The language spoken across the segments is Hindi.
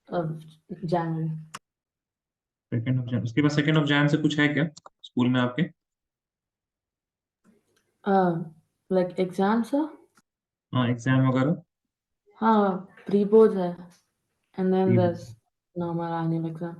of January. 2nd of Jan। उसके बाद 2nd of Jan से कुछ है क्या स्कूल में आपके? Like exams, sir? हाँ, एग्जाम वगैरह। हाँ, pre-boards है, and then there's normal annual exam.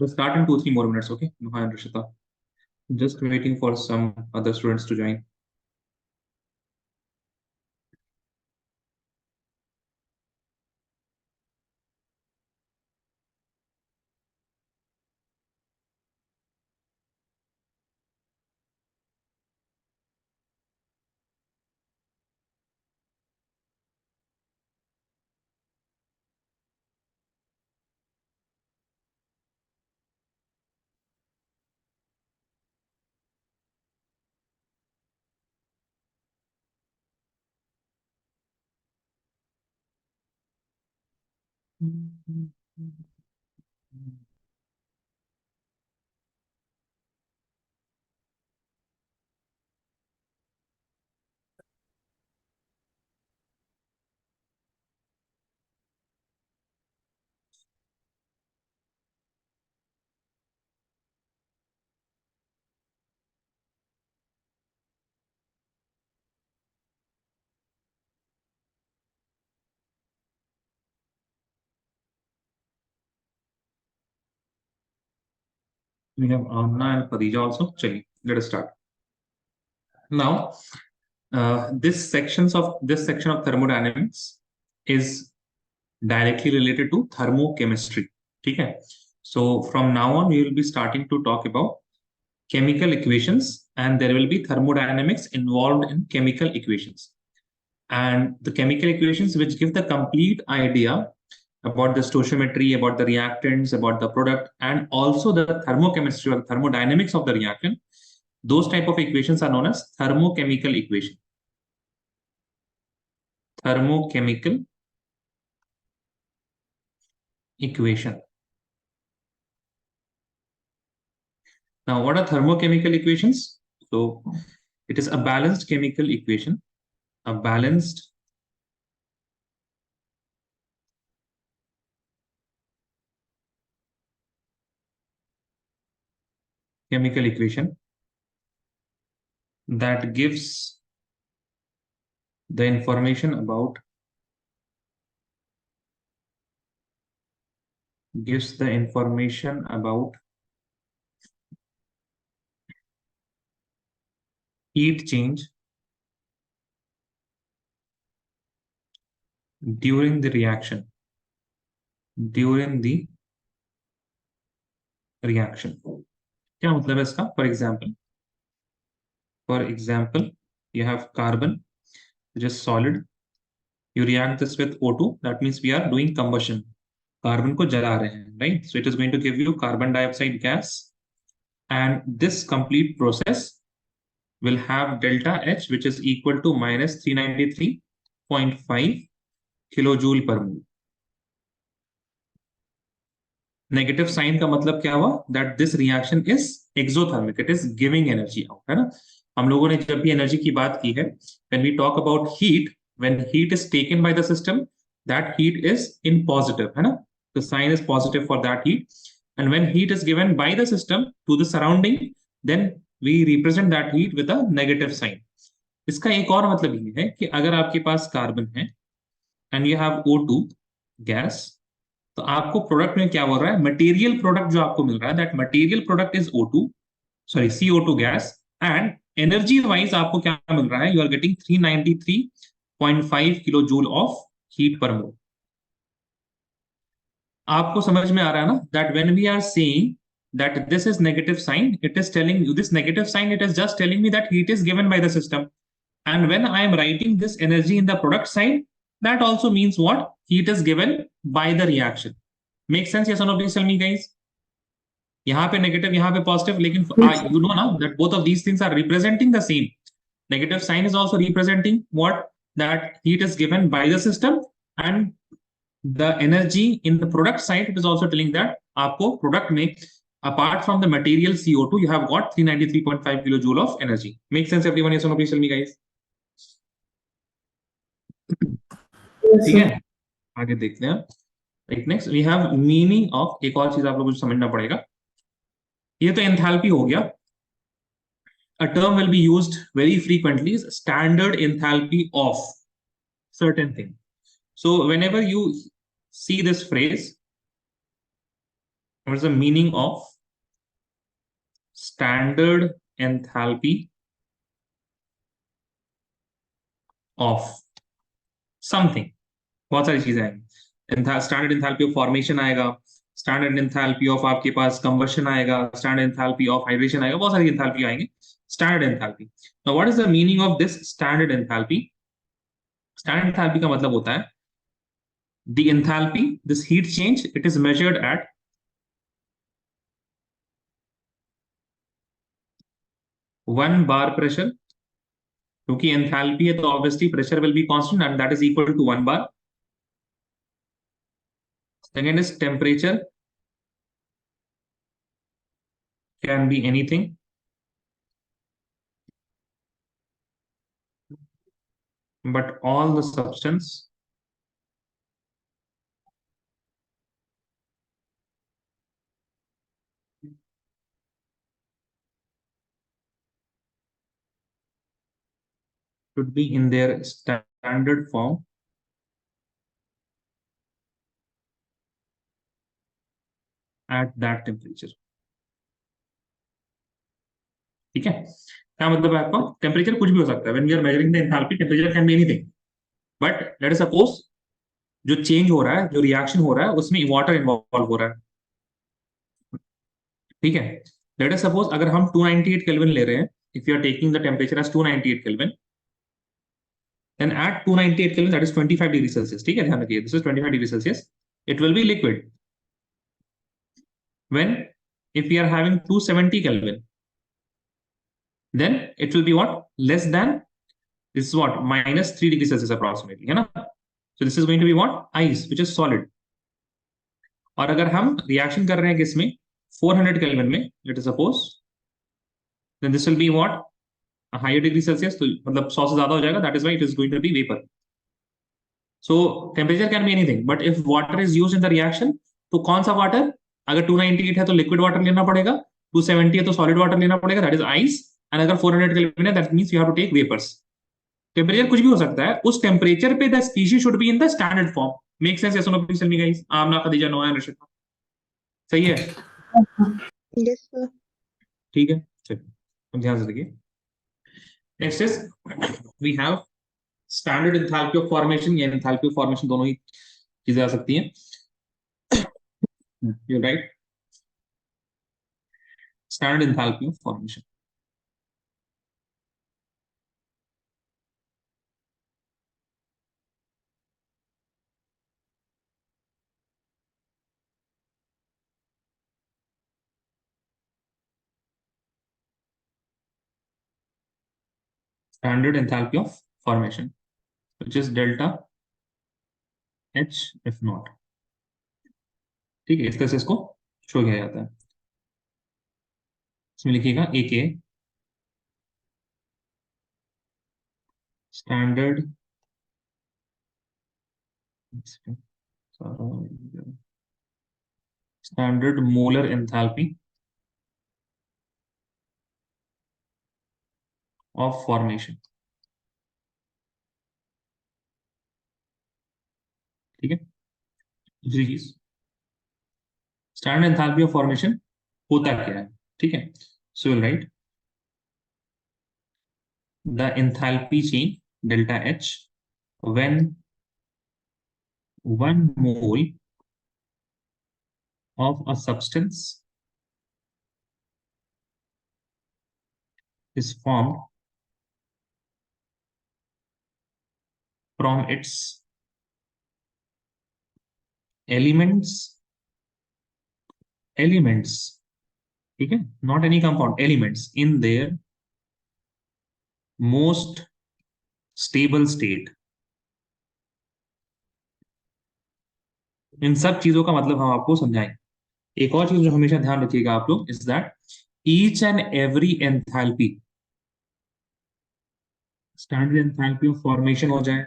We'll start in 2-3 more minutes, okay? Hi, Rishita. Just waiting for some other students to join. We have Amna and Khadija also. Chali, let us start. Now, this section of thermodynamics is directly related to thermochemistry. Okay. So from now on, we will be starting to talk about chemical equations, and there will be thermodynamics involved in chemical equations. And the chemical equations which give the complete idea about the stoichiometry, about the reactants, about the product, and also the thermochemistry or thermodynamics of the reactant. Those type of equations are known as thermochemical equation. Thermochemical equation. Now, what are thermochemical equations? So, it is a balanced chemical equation, a balanced chemical equation that gives the information about heat change during the reaction. क्या मतलब है इसका? For example, you have carbon, which is solid. You react this with O2. That means we are doing combustion. Carbon को जला रहे हैं, right? So it is going to give you carbon dioxide gas, and this complete process will have delta H, which is equal to minus 393.5 kilojoule per mole. Negative sign का मतलब क्या हुआ? That this reaction is exothermic, it is giving energy out, है ना? हम लोगों ने जब भी एनर्जी की बात की है, when we talk about heat, when heat is taken by the system, that heat is in positive, है ना? The sign is positive for that heat, and when heat is given by the system to the surrounding, then we represent that heat with a negative sign. इसका एक और मतलब ये है कि अगर आपके पास कार्बन है and you have O2 gas, तो आपको प्रोडक्ट में क्या बोल रहा है, मटेरियल प्रोडक्ट जो आपको मिल रहा है, that material product is O2, sorry CO2 gas, and energy wise आपको क्या मिल रहा है, you are getting 393.5 kilo joule of heat per mole. आपको समझ में आ रहा है ना, that when we are saying that this is negative sign, it is telling you this negative sign, it is just telling me that heat is given by the system. And when I am writing this energy in the product side, that also means what, heat is given by the reaction. Make sense? Yes or no? Please tell me, guys. यहाँ पे negative, यहाँ पे positive, लेकिन you know now that both of these things are representing the same. Negative sign is also representing what, that heat is given by the system, and the energy in the product side, it is also telling that आपको product में apart from the material CO2 you have got 393.5 kilojoule of energy. Make sense everyone? Yes or no? Please tell me, guys. ठीक है, आगे देखते हैं. Like next we have meaning of, एक और चीज आप लोगों को समझना पड़ेगा. ये तो एंथैल्पी हो गया. A term will be used very frequently is standard enthalpy of certain thing. So whenever you see this phrase, what is the meaning of standard enthalpy of something, बहुत सारी चीजें आएंगी. स्टैंडर्ड एंथैल्पी ऑफ फॉर्मेशन आएगा, स्टैंडर्ड एंथैल्पी ऑफ आपके पास कंबशन आएगा, स्टैंडर्ड एंथैल्पी ऑफ हाइड्रेशन आएगा, बहुत सारी एंथैल्पी आएंगे. Standard enthalpy. Now what is the meaning of this standard enthalpy? Standard enthalpy का मतलब होता है the enthalpy, this heat change, it is measured eight 1 bar pressure, क्योंकि एंथैल्पी है तो obviously pressure will be constant and that is equal to 1 bar. Second is temperature, can be anything, but all the substance should be in their standard form at that temperature. ठीक है, क्या मतलब है आपको, टेम्परेचर कुछ भी हो सकता है. When we are measuring the enthalpy, temperature can be anything, but let us suppose जो चेंज हो रहा है, जो रिएक्शन हो रहा है, उसमें वाटर इन्वॉल्व हो रहा है. ठीक है, लेट अस सपोज अगर हम 298 केल्विन ले रहे हैं, if you are taking the temperature as 298 kelvin, then at 298 kelvin, that is 25 degrees Celsius. ठीक है, ध्यान रखिए, this is 25 degrees Celsius. It will be liquid. When, if we are having 270 kelvin, then it will be what, less than, this is what, minus 3 degrees Celsius approximately, है ना. So this is going to be what, ice, which is solid. और अगर हम रिएक्शन कर रहे हैं किसमें, 400 केल्विन में, late us suppose, then this will be what, a higher degree Celsius, तो मतलब 100 से ज्यादा हो जाएगा, that is why it is going to be vapor. So temperature can be anything, but if water is used in the reaction, तो कौन सा वाटर, अगर 298 है तो लिक्विड वाटर लेना पड़ेगा, 270 है तो सॉलिड वाटर लेना पड़ेगा, दैट इज आइस, एंड अगर 400 केल्विन है, that means you have to take vapours. Temperature कुछ भी हो सकता है, उस टेम्परेचर पे the species should be in the standard form. Make sense? Yes और no? Please tell me guys. Amna, Khadija, Noya, Rashika, सही है? Yes sir. ठीक है, चलिए ध्यान से देखिए. Next is we have standard enthalpy of formation या एंथैल्पी ऑफ फॉर्मेशन, दोनों ही चीजें आ सकती हैं. You right, standard enthalpy of formation. Standard enthalpy of formation, which is delta H if not. ठीक है, इस तरह से इसको शो किया जाता है. इसमें लिखिएगा AK standard standard molar enthalpy of formation, ठीक है। दूसरी चीज, स्टैंडर्ड एंथैल्पी ऑफ फॉर्मेशन होता क्या है, ठीक है। So will write the enthalpy change delta H when 1 mole of a substance is formed from its elements, ठीक है, not any compound, elements in their most stable state। इन सब चीजों का मतलब हम आपको समझाएंगे। एक और चीज जो हमेशा ध्यान रखिएगा आप लोग is that each and every enthalpy, standard enthalpy of formation हो जाए,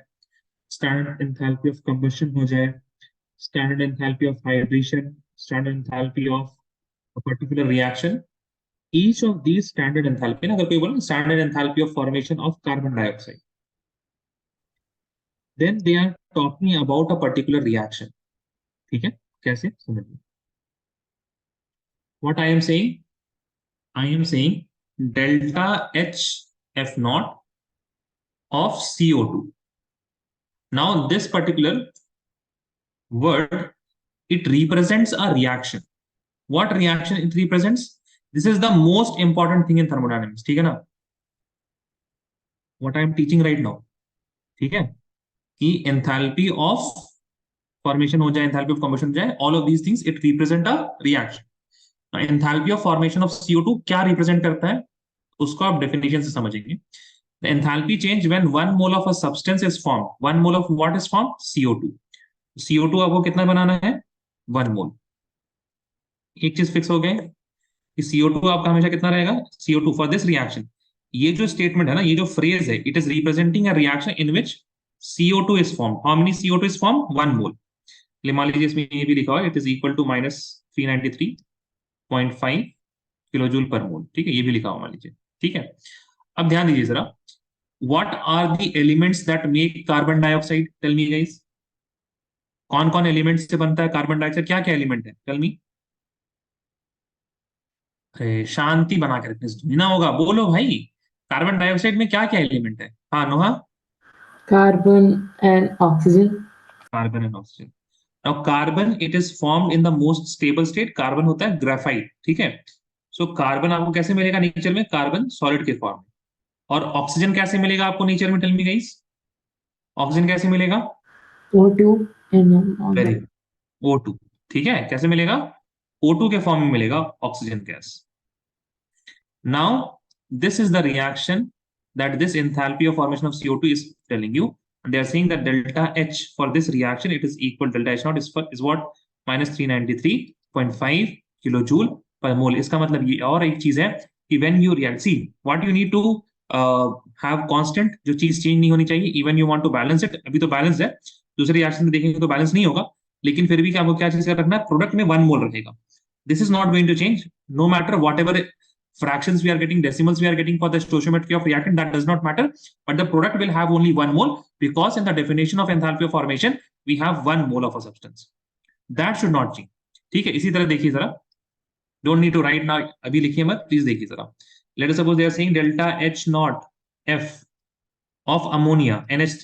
स्टैंडर्ड एंथैल्पी ऑफ कंबशन हो जाए, standard enthalpy of hydration, standard enthalpy of a particular reaction, each of these standard enthalpy, अगर कोई बोले standard enthalpy of formation of carbon dioxide, then they are talking about a particular reaction, ठीक है। कैसे समझिए, what I am saying, I am saying delta H F naught of CO2. Now this particular word, it represents a reaction. What reaction it represents? This is the most important thing in thermodynamics, ठीक है ना, what I am teaching right now, ठीक है, कि एंथैल्पी ऑफ फॉर्मेशन हो जाए, एंथैल्पी ऑफ कंबशन हो जाए, all of these things it represent a reaction. Enthalpy of formation of CO2 क्या रिप्रेजेंट करता है, उसको आप डेफिनेशन से समझेंगे। The enthalpy change when 1 mole of a substance is formed. 1 mole of what is formed? CO2. CO2 आपको कितना बनाना है? 1 mole। एक चीज फिक्स हो गए कि CO2 आपका हमेशा कितना रहेगा? CO2 for this reaction. ये जो स्टेटमेंट है ना, ये जो फ्रेज है, it is representing a reaction in which CO2 is formed. How many CO2 is formed? 1 mole। मान लीजिए इसमें ये भी लिखा हुआ है, it is equal to -393.5 kilo joule per mole, ठीक है, ये भी लिखा हुआ मान लीजिए, ठीक है। अब ध्यान दीजिए जरा, what are the elements that make carbon dioxide? Tell me guys, कौन कौन एलिमेंट से बनता है कार्बन डाइऑक्साइड? क्या क्या एलिमेंट है? Tell me. अरे शांति बना के रखने से ना होगा, बोलो भाई, कार्बन डाइऑक्साइड में क्या क्या एलिमेंट है? हाँ नोहा। Carbon and oxygen. Carbon and oxygen. Now carbon it is formed in the most stable state, carbon होता है ग्रेफाइट, ठीक है। सो कार्बन आपको कैसे मिलेगा नेचर में? कार्बन सॉलिड के फॉर्म में। और ऑक्सीजन कैसे मिलेगा आपको नेचर में? टेल मी गाइस, ऑक्सीजन कैसे मिलेगा? O2 and all very that. Good, O2, ठीक है, कैसे मिलेगा? O2 के फॉर्म में मिलेगा oxygen gas. Now, this is the reaction that this enthalpy of formation of CO2 is telling you. And they are saying that delta H for this reaction, it is equal, delta H naught is what? -393.5 kilojoule per mole। इसका मतलब ये और एक चीज है कि when you react, see what you need to have constant, जो चीज चेंज नहीं होनी चाहिए, even you want to balance it, अभी तो बैलेंस है, दूसरे रिएक्शन में देखेंगे तो बैलेंस नहीं होगा, लेकिन फिर भी क्या आपको क्या चीज का रखना है? प्रोडक्ट में 1 मोल रहेगा। This is not going to change no matter whatever fractions we are getting, decimals we are getting for the stoichiometry of reactant, that does not matter, but the product will have only 1 mole, because in the definition of enthalpy of formation we have 1 mole of a substance, that should not change, ठीक है। इसी तरह देखिए जरा, don't need to write now, अभी लिखिए मत, प्लीज देखिए जरा। let us suppose they are saying delta H naught F of ammonia NH3,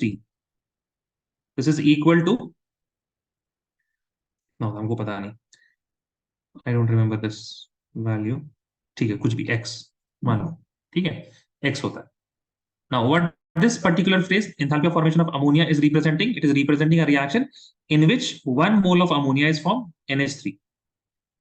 this is equal to, no हमको पता नहीं, I don't remember this value, ठीक है, कुछ भी x मान लो, ठीक है, x होता है। Now, what this particular phrase, enthalpy of formation of ammonia, is representing? It is representing a reaction in which 1 mole of ammonia is formed, NH3।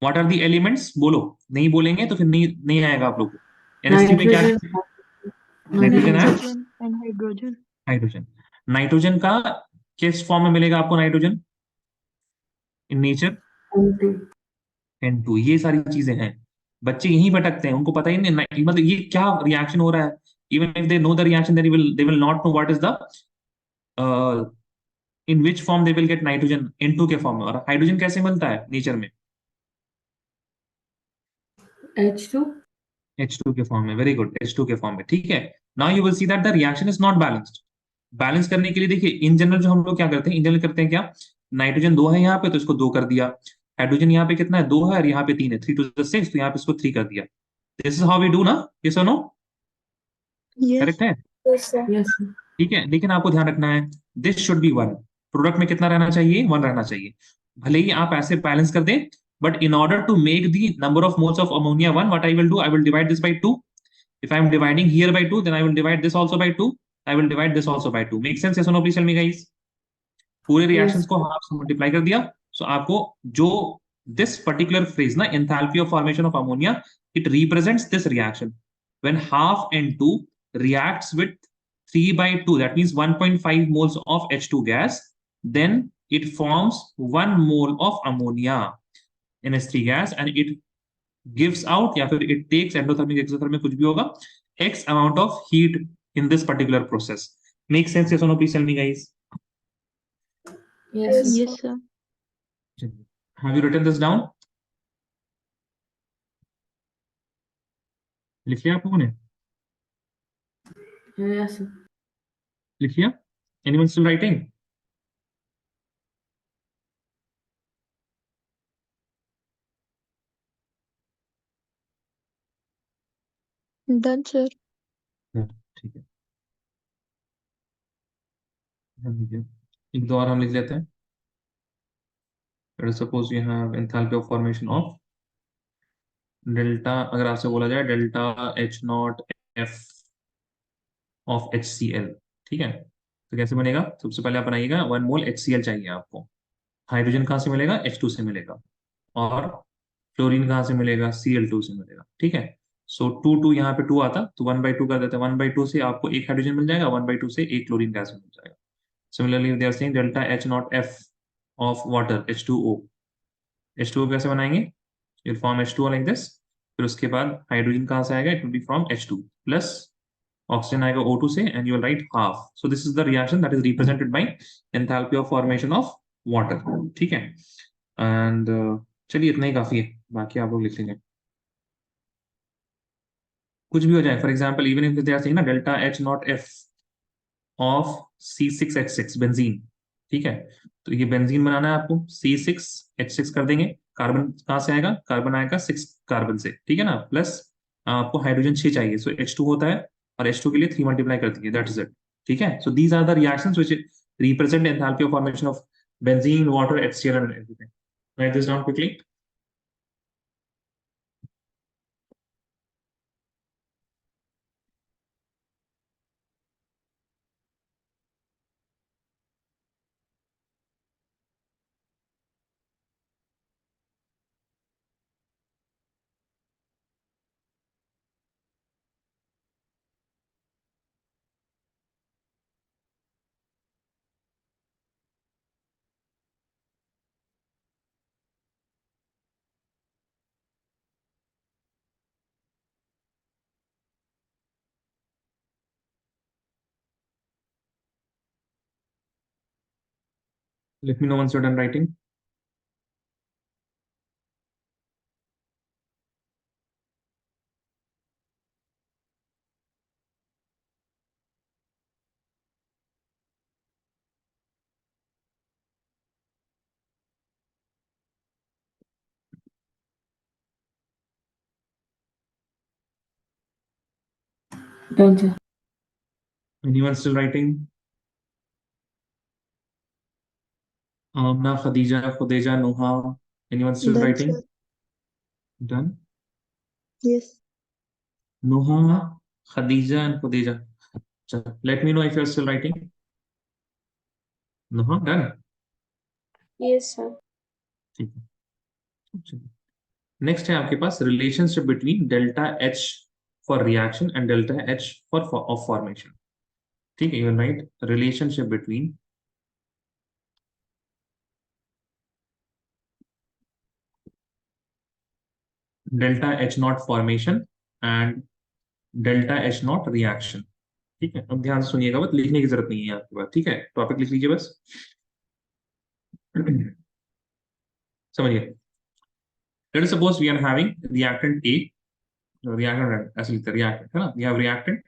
What are the elements? बोलो, नहीं बोलेंगे तो फिर नहीं नहीं आएगा आप लोग को। NH3 में क्या है? Nitrogen. नाइट्रोजन है, Nitrogen and hydrogen. Hydrogen. Nitrogen का किस फॉर्म में मिलेगा आपको nitrogen in nature? N2. N2। ये सारी चीजें हैं, बच्चे यहीं भटकते हैं, उनको पता ही नहीं मतलब ये क्या रिएक्शन हो रहा है। Even if they know the reaction they will not know what is the in which form they will get nitrogen, N2 के फॉर्म में। और हाइड्रोजन कैसे मिलता है नेचर में? H2. H2 के फॉर्म में, वेरी गुड, H2 के फॉर्म में, ठीक है। Now you will see that the reaction is not balanced. Balance करने के लिए देखिए इन जनरल जो हम लोग क्या करते हैं, इन जनरल करते हैं क्या, नाइट्रोजन 2 है यहाँ पे तो इसको 2 कर दिया, हाइड्रोजन यहाँ पे कितना है 2 है और यहाँ पे 3 है, 3 to the 6, तो यहाँ पे इसको 3 कर दिया। This is how we do ना, यस और नो, Yes. करेक्ट है? Yes, sir. Yes, sir. ठीक है, लेकिन आपको ध्यान रखना है दिस शुड बी 1, प्रोडक्ट में कितना रहना चाहिए, 1 रहना चाहिए। भले ही आप ऐसे बैलेंस कर दें, but in order to make the number of moles of ammonia 1, what I will do, I will divide this by 2। If I am dividing here by 2, then I will divide this also by 2. I will divide this also by 2. Make sense? Yes or no? Please tell me, guys. पूरे रिएक्शंस Yes. को हाफ से मल्टीप्लाई कर दिया, सो आपको जो दिस पर्टिकुलर फ्रेज ना, enthalpy of formation of ammonia, it represents this reaction when half N2 reacts with 3 by 2, that means 1.5 moles of H2 gas, then it forms 1 mole of ammonia, NH3 gas, and it gives out या फिर it takes endothermic exothermic कुछ भी होगा x amount of heat in this particular process. Make sense? Yes or no? Please tell me, guys. Yes, sir. Yes, sir. Have you written this down? लिख लिया आप लोगों ने? Yes, sir. लिख लिया? Anyone still writing? Done, sir. ठीक है, एक दो और हम लिख लेते हैं। Let us suppose you have enthalpy of formation of delta, अगर आपसे बोला जाए delta H0 F of HCl, ठीक है, तो कैसे बनेगा? सबसे पहले आप बनाइएगा 1 मोल HCl चाहिए आपको। हाइड्रोजन कहाँ से मिलेगा? H2 से मिलेगा। और फ्लोरीन कहाँ से मिलेगा? Cl2 से मिलेगा। ठीक है, सो 2 यहाँ पे 2 आता तो 1/2 कर देते हैं। 1/2 से आपको एक हाइड्रोजन मिल जाएगा, 1/2 से एक क्लोरीन गैस मिल जाएगा। Similarly they are saying delta H0F of water H2O। H2O कैसे बनाएंगे? you'll form H2O like this, फिर उसके बाद हाइड्रोजन कहाँ से आएगा? It will be from H2 plus oxygen आएगा O2 से, and you will write half. So this is the reaction that is represented by enthalpy of formation of water. ठीक है, and चलिए इतना ही काफी है, बाकी आप लोग लिख लेंगे कुछ भी हो जाए। For example even if they are saying ना delta H0F of C6H6 benzene, ठीक है, तो ये बेंजीन बनाना है आपको, C6H6 कर देंगे, कार्बन कहाँ से आएगा? कार्बन आएगा 6 कार्बन से, ठीक है ना, प्लस आपको हाइड्रोजन 6 चाहिए, सो H2 होता है, और H2 के लिए 3 मल्टीप्लाई कर दीजिए, दैट इज इट। ठीक है, so these are the reactions which represent enthalpy of formation of benzene, water, HCl and everything. Write this down quickly. Let me know once you're done writing. Done, sir. Anyone still writing? Amna, Khadija, Khudeja, Nuha. Anyone still Done, writing? sir. Done. Yes. Nuha, Khadija, and Khudeja. Let me know if you're still writing. Nuha, done. Yes, sir. ठीक है, नेक्स्ट है आपके पास relationship between delta H for reaction and delta H for of formation. ठीक है, you write relationship between delta H0 formation and delta H0 reaction. ठीक है, अब ध्यान से सुनिएगा, बस लिखने की जरूरत नहीं है आपके पास। ठीक है, टॉपिक लिख लीजिए बस। समझिए, let us suppose we are having reactant A, reactant ऐसे लिखते हैं, रिएक्टेंट है ना, वी हैव रिएक्टेंट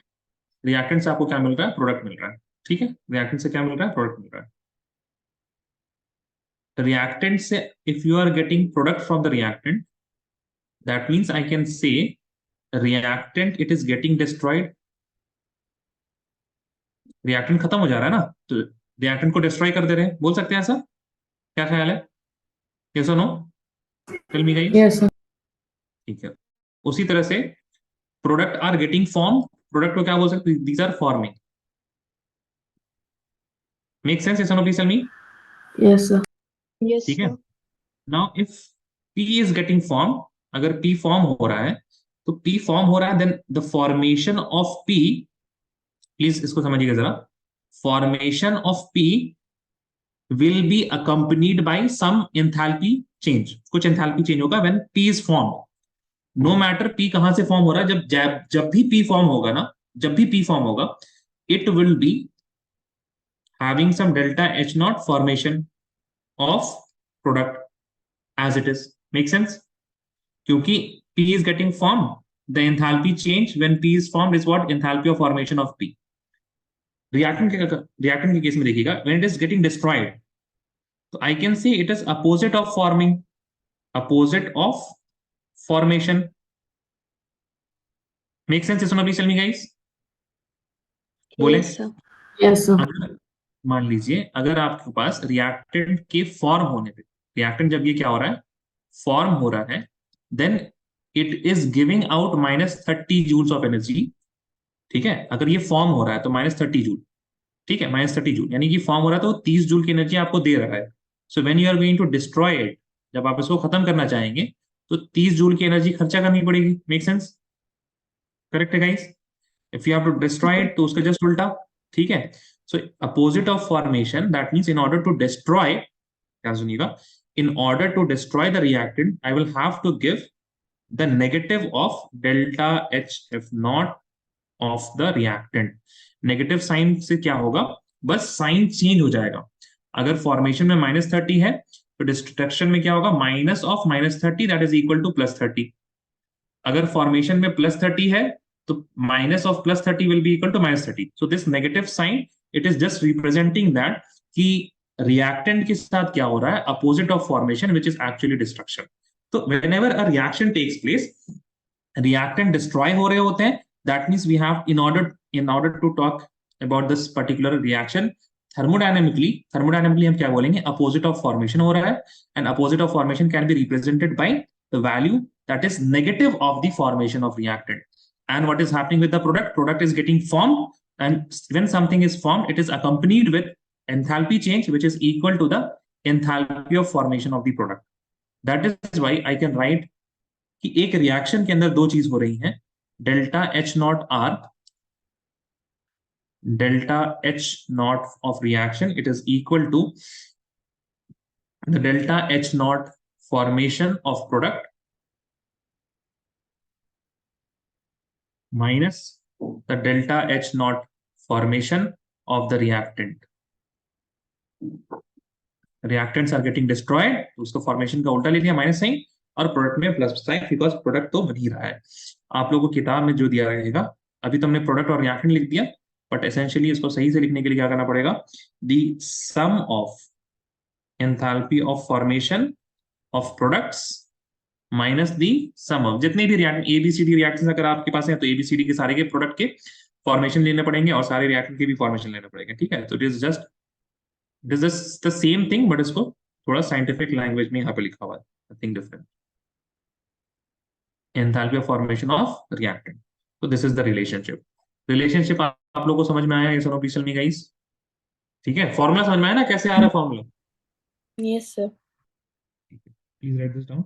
रिएक्टेंट से आपको क्या मिल रहा है? प्रोडक्ट मिल रहा है। ठीक है, रिएक्टेंट से क्या मिल रहा है? प्रोडक्ट मिल रहा है। रिएक्टेंट से if you are getting product from the reactant, that means I can say reactant it is getting destroyed. Reactant खत्म हो जा रहा है ना, तो रिएक्टेंट को डिस्ट्रॉय कर दे रहे हैं, बोल सकते हैं ऐसा? क्या ख्याल है? यस और no? Tell me guys. Yes, sir. ठीक है, उसी तरह से product are getting form, product को क्या बोल सकते हैं? These are forming. Make sense? Yes और no? Please tell me. Yes, sir. Yes, ठीक है, sir. Now if P is getting form, अगर P फॉर्म हो रहा है, तो P फॉर्म हो रहा है, then the formation of P, please इसको समझिएगा जरा, formation of P will be accompanied by some enthalpy change। कुछ enthalpy change होगा when P is formed। No matter P कहां से फॉर्म हो रहा है, जब भी P फॉर्म होगा ना, जब भी P फॉर्म होगा, it will be having some delta H naught formation of product as it is। Make sense? क्योंकि P is getting formed, the enthalpy change when P is formed is what? Enthalpy of formation of P। Reactant के केस में देखिएगा, when it is getting destroyed, तो I can say it is opposite of forming, opposite of formation। Make sense? Yes or no? Please tell me guys। बोले। Yes, sir. Yes, sir. अगर मान लीजिए अगर आपके पास रिएक्टेंट के फॉर्म होने पे, रिएक्टेंट जब ये क्या हो रहा है? फॉर्म हो रहा है, then it is giving out -30 joules of energy. ठीक है, अगर ये फॉर्म हो रहा है तो -30 जूल। ठीक है, -30 जूल यानी कि फॉर्म हो रहा है तो 30 जूल की एनर्जी आपको दे रहा है। So when you are going to destroy it, जब आप इसको खत्म करना चाहेंगे, तो 30 जूल की एनर्जी खर्चा करनी पड़ेगी। Make sense? करेक्ट है guys? If you have to destroy it, तो उसका जस्ट उल्टा। ठीक है, so opposite of formation, that means in order to destroy, क्या सुनिएगा, in order to destroy the reactant I will have to give the negative of delta H F not of the reactant. Negative sign से क्या होगा? बस साइन चेंज हो जाएगा। अगर फॉर्मेशन में -30 है, तो डिस्ट्रक्शन में क्या होगा? Minus of -30 that is equal to +30। अगर फॉर्मेशन में +30 है, तो minus of +30 will be equal to -30। So this negative sign, it is just representing that कि रिएक्टेंट के साथ क्या हो रहा है? Opposite of formation, which is actually destruction. तो whenever a reaction takes place, reactant destroy हो रहे होते हैं, that means we have in order to talk about this particular reaction thermodynamically हम क्या बोलेंगे? अपोजिट ऑफ फॉर्मेशन हो रहा है, and opposite of formation can be represented by the value that is negative of the formation of reactant। And what is happening with the product? Product is getting formed, and when something is formed, it is accompanied with enthalpy change, which is equal to the enthalpy of formation of the product। That is why I can write कि एक रिएक्शन के अंदर दो चीज हो रही हैं, delta H not R, delta H not of reaction, it is equal to the delta H not formation of product minus the delta H naught formation of the reactant। reactants are getting destroyed, तो उसको फॉर्मेशन का उल्टा ले लिया माइनस साइन, और प्रोडक्ट में प्लस साइन, बिकॉज प्रोडक्ट तो बन ही रहा है। आप लोगों को किताब में जो दिया रहेगा, अभी तुमने प्रोडक्ट और रिएक्टेंट लिख दिया, बट एसेंशियली इसको सही से लिखने के लिए क्या करना पड़ेगा? The sum of enthalpy of formation of products minus the sum of जितने भी रिएक्टेंट एबीसीडी रिएक्शन अगर आपके पास है, तो एबीसीडी के सारे के प्रोडक्ट के फॉर्मेशन लेने पड़ेंगे, और सारे रिएक्टेंट के भी फॉर्मेशन लेने पड़ेंगे। ठीक है, तो it is just the same thing, but इसको थोड़ा साइंटिफिक लैंग्वेज में यहाँ पे लिखा हुआ है, nothing different. Enthalpy of formation of reactant, तो दिस इज द रिलेशनशिप आप लोगों को समझ में आया? ये सर ऑफिशियल में गाइस? ठीक है, फॉर्मूला समझ में आया ना, कैसे आ रहा है formula? Yes, sir. Please write this down.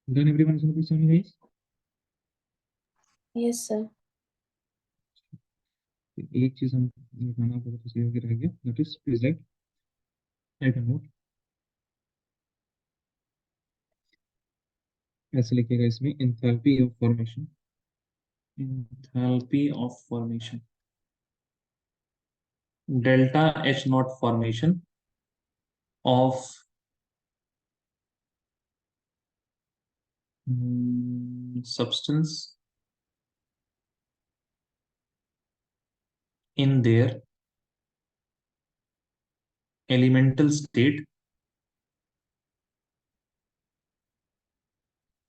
Done everyone? So please tell me guys. Yes, sir. एक चीज हम बताना बहुत सही होगी रह गया, that is please write a note. ऐसे लिखिएगा इसमें enthalpy of formation. Enthalpy of formation. Delta H naught formation of substance in their elemental state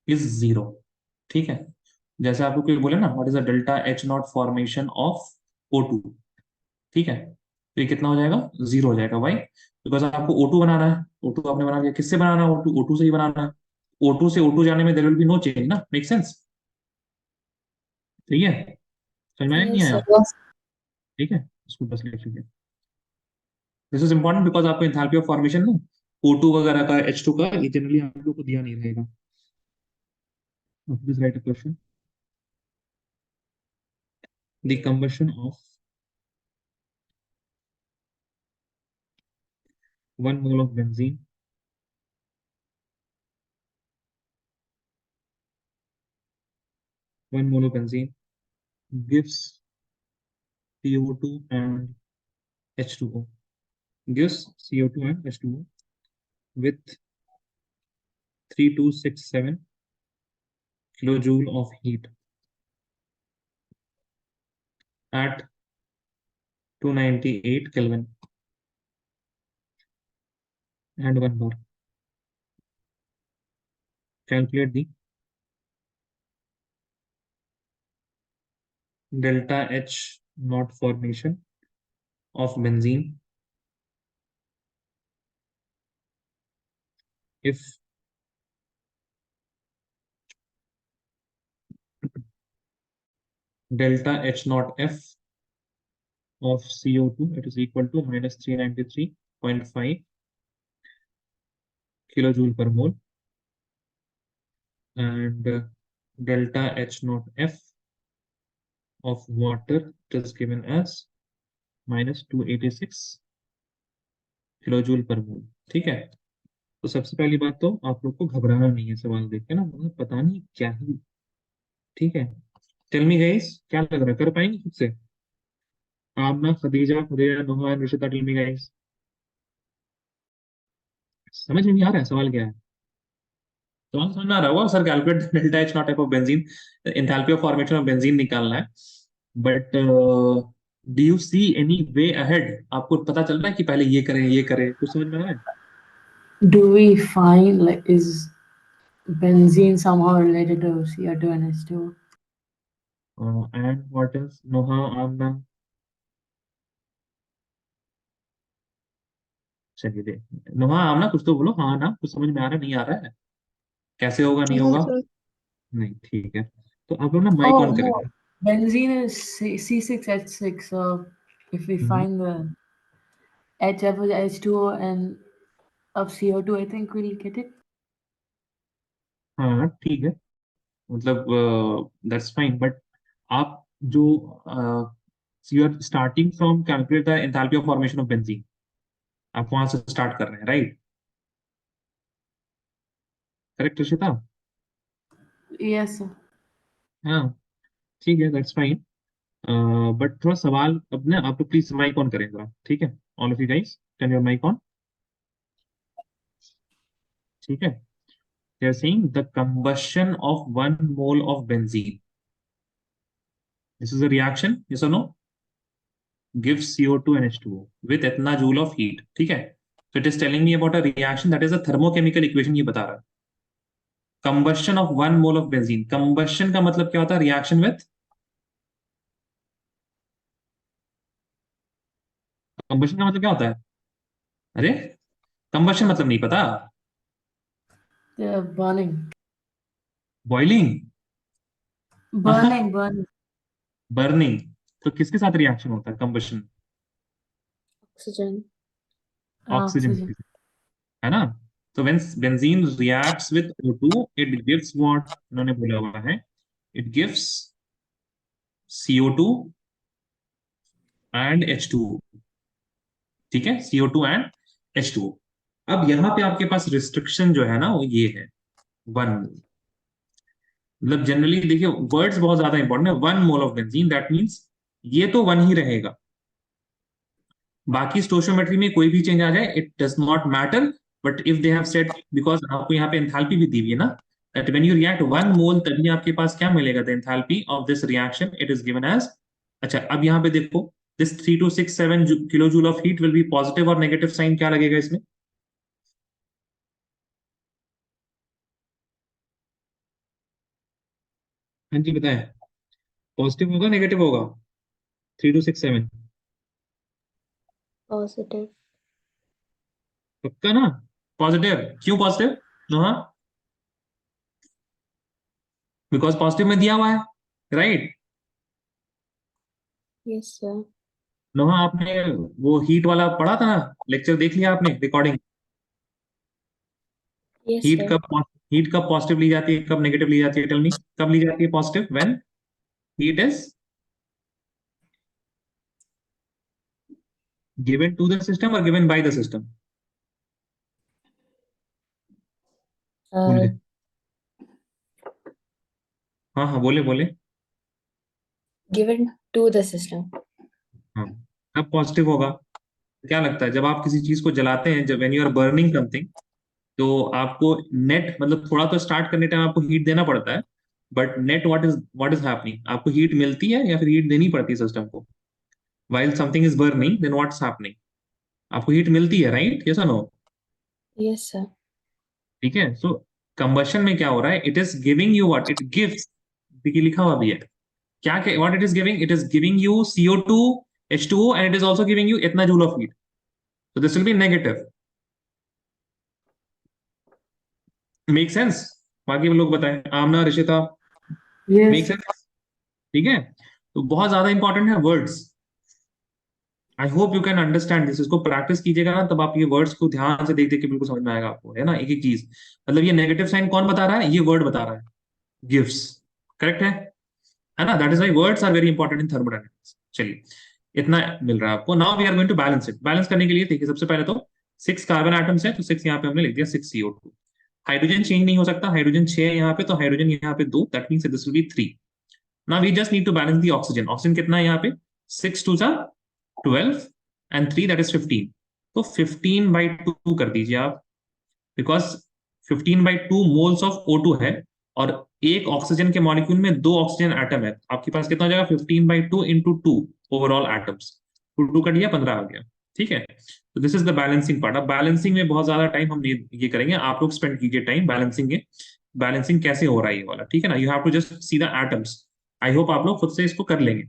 is 0. ठीक है, जैसे आपको कोई बोले ना what is the delta H not formation of O2, ठीक है, तो ये कितना हो जाएगा, 0 हो जाएगा. वाई? बिकॉज आपको O2 बनाना है. O2 आपने बना दिया, किससे बनाना है? O2 से ही बनाना है. O2 से O2 जाने में there will be no change ना, मेक सेंस? ठीक है, समझ में आया नहीं Yes, आया? sir. ठीक है, इसको बस लिख लीजिए. दिस इज इंपॉर्टेंट बिकॉज आपको एंथैल्पी ऑफ फॉर्मेशन ना O2 वगैरह का, H2 का, ये जनरली आप लोग को दिया नहीं रहेगा. Please right a question. The combustion of 1 mole of benzene, 1 mole of benzene gives CO2 and H2O, gives CO2 and H2O with 3267 kilojoule of heat at 298 Kelvin and 1 bar. Calculate the delta H naught formation of benzene if delta H naught F of CO2 it is equal to minus 393.5 kilojoule per mole, and delta H naught F of water it is given as minus 286 kilojoule पर मोल. ठीक है, तो सबसे पहली बात तो आप लोग को घबराना नहीं है सवाल देख के ना, मतलब पता नहीं क्या ही. ठीक है, टेल मी गाइस, क्या लग रहा है, कर पाएंगे खुद से? Amna, Khadija, Khudaiya, Nuha, Nishita, tell me guys. समझ में नहीं आ रहा है सवाल क्या है? सवाल समझ में आ रहा होगा sir, calculate delta H not type of benzene, enthalpy of formation of benzene निकालना है. But do you see any way ahead? आपको पता चल रहा है कि पहले ये करें, कुछ समझ में आ रहा है? Do we find like is benzene somehow related to CO2 and H2O? And what is Nuha, Amna? चलिए दे, नुहा, आमना कुछ तो बोलो, हाँ ना, कुछ समझ में आ रहा है, नहीं आ रहा है? कैसे होगा, नहीं हाँ होगा? सर। नहीं, ठीक है, तो आप लोग ना माइक Oh ऑन no, करेंगे. benzene is C6H6. So if we find the HF with H2O and of CO2, I think we'll get it. हाँ ठीक है, मतलब दैट्स फाइन, बट आप जो you are starting from calculate the enthalpy of formation of benzene, आप वहां से स्टार्ट कर रहे हैं, right? Correct Rishita? Yes, sir. हाँ ठीक है, दैट्स फाइन. बट थोड़ा सवाल अब ना, आप लोग प्लीज माइक ऑन करें जरा, ठीक है? All of you guys can your mic on. ठीक है, they are saying the combustion of 1 mole of benzene, this is a reaction, yes or no, gives CO2 and H2O with इतना joule of heat. ठीक है, so it is telling me about a reaction that is a thermochemical equation, ये बता रहा है. combustion of 1 mole of benzene, combustion का मतलब क्या होता है? reaction with, combustion का मतलब क्या होता है? अरे, combustion मतलब नहीं पता? They're burning. boiling. Burning. burning, तो किसके साथ रिएक्शन होता है combustion? Oxygen. Oxygen, Oxygen. है ना? तो when benzene reacts with O2 it gives what उन्होंने बोला हुआ है, it gives CO2 and H2O, ठीक है, CO2 and H2O। अब यहाँ पे आपके पास रिस्ट्रिक्शन जो है ना वो ये है 1 मोल। मतलब जनरली देखिए वर्ड्स बहुत ज्यादा इंपॉर्टेंट है। 1 mole of benzene that means ये तो 1 ही रहेगा, बाकी स्टोइचियोमेट्री में कोई भी चेंज आ जाए it does not matter. But if they have said, because आपको यहाँ पे एंथैल्पी भी दी हुई है ना, that when you react 1 mole तभी आपके पास क्या मिलेगा, the enthalpy of this reaction it is given as. अच्छा अब यहाँ पे देखो this 3267 kilo joule of heat will be positive और नेगेटिव साइन क्या लगेगा इसमें? हाँ जी बताएं, पॉजिटिव होगा नेगेटिव होगा 3267? पॉजिटिव। पक्का ना? पॉजिटिव, क्यों पॉजिटिव? हाँ बिकॉज पॉजिटिव में दिया हुआ है, राइट? Yes sir. नोहा आपने वो हीट वाला पढ़ा था ना, लेक्चर देख लिया आपने, रिकॉर्डिंग? Yes heat sir. कब हीट कब पॉजिटिव ली जाती है, कब नेगेटिव ली जाती है? टेल मी, कब ली जाती है positive? When heat is given to the system और गिवन बाय द सिस्टम? बोलिए। हाँ हाँ बोले बोले। Given to the system. हाँ, कब पॉजिटिव होगा? क्या लगता है जब आप किसी चीज को जलाते हैं, जब when you are burning something, तो आपको नेट मतलब थोड़ा तो स्टार्ट करने टाइम आपको हीट देना पड़ता है, but net what is happening, आपको हीट मिलती है या फिर हीट देनी पड़ती है सिस्टम को? while something is burning then what's happening, आपको हीट मिलती है, राइट? यस और नो? Yes sir. ठीक है, सो कंबशन में क्या हो रहा है, it is giving you what it gives, देखिए लिखा हुआ भी है क्या, what it is giving you CO2 H2O and it is also giving you इतना joule of heat, so this will be negative, make sense? बाकी लोग बताएं, आमना ऋषिता, मेक Yes. सेंस? ठीक है, तो बहुत ज्यादा इंपॉर्टेंट है words. I hope you can understand this, इसको प्रैक्टिस कीजिएगा ना तब आप ये वर्ड्स को ध्यान से देख देख के बिल्कुल समझ में आएगा आपको, है ना? एक एक चीज, मतलब ये नेगेटिव साइन कौन बता रहा है, ये वर्ड बता रहा है, गिव्स, करेक्ट है ना? That is why words are very important in thermodynamics. चलिए इतना मिल रहा है आपको। Now we are going to balance it. Balance करने के लिए देखिए सबसे पहले तो 6 कार्बन एटम्स है, तो 6 यहाँ पे हमने लिख दिया 6 CO2। हाइड्रोजन चेंज नहीं हो सकता, हाइड्रोजन 6 है यहाँ पे, तो हाइड्रोजन यहाँ पे 2, that means this will be 3। Now we just need to balance the oxygen. Oxygen कितना है यहाँ पे, 6 2 जा 12 एंड 3 दैट इज 15, तो 15/2 कर दीजिए आप, बिकॉज 15/2 मोल्स ऑफ O2 है, और एक ऑक्सीजन के मॉलिक्यूल में 2 ऑक्सीजन एटम है, आपके पास कितना हो जाएगा 15/2 इंटू 2 ओवरऑल एटम्स, 2 कर दिया 15 आ गया, ठीक है? तो this is the balancing part. अब बैलेंसिंग में बहुत ज्यादा टाइम हम ये करेंगे, आप लोग स्पेंड कीजिए टाइम बैलेंसिंग में, बैलेंसिंग कैसे हो रहा है ये वाला, ठीक है ना? You have to just see the atoms. I hope आप लोग खुद से इसको कर लेंगे।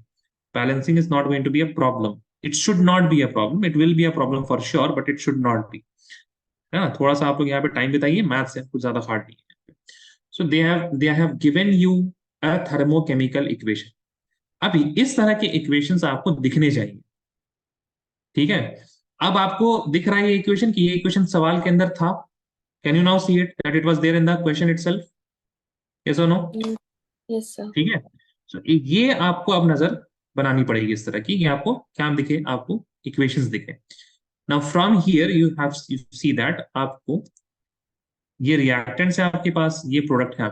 Balancing is not going to be a problem, it should not be a problem, it will be a problem for sure but it should not be, है ना? थोड़ा सा आप लोग यहाँ पे टाइम बिताइए, मैथ्स है कुछ ज्यादा हार्ड नहीं है। So they have given you a thermochemical equation. अभी इस तरह के इक्वेशंस आपको दिखने चाहिए, ठीक है? अब आपको दिख रहा है ये इक्वेशन, कि ये इक्वेशन सवाल के अंदर था? Can you now see it that it was there in the question itself? Yes और नो? Yes sir. ठीक है, सो ये आपको अब नजर बनानी पड़ेगी इस तरह की, कि आपको क्या दिखे, आपको इक्वेशंस दिखे। Now from here you see that आपको ये रिएक्टेंट्स है आपके पास, ये प्रोडक्ट है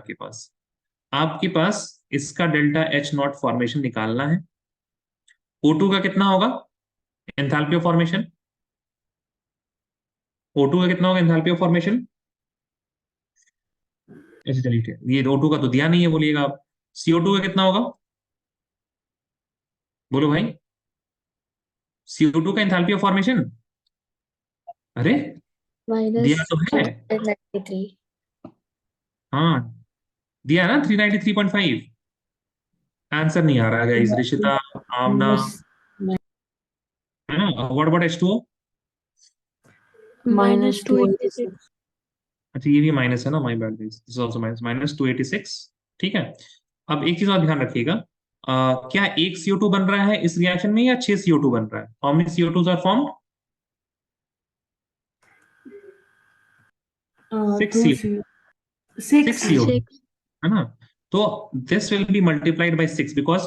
आपके पास इसका डेल्टा H0 फॉर्मेशन निकालना है। O2 का कितना होगा एंथैल्पी ऑफ फॉर्मेशन? O2 का कितना होगा एंथैल्पी ऑफ फॉर्मेशन? ऐसे चलिए ठीक है, ये O2 का तो दिया नहीं है, बोलिएगा आप। CO2 का कितना होगा, बोलो भाई? CO2 का एंथैल्पी ऑफ फॉर्मेशन, अरे माइनस दिया तो है, 93। हाँ दिया है ना 393.5। आंसर नहीं आ रहा है गाइस, ऋषिता, आमना, Minus है ना? What about H2O? minus -286. 286. अच्छा ये भी माइनस है ना, my bad guys, this is also minus, -286, ठीक है? अब एक चीज और ध्यान रखिएगा, क्या एक CO2 बन रहा है इस रिएक्शन में या 6 CO2 बन रहा है? How many CO2s are formed? 6 2 CO, 6 6 CO, 6. है ना? तो this will be multiplied by 6 because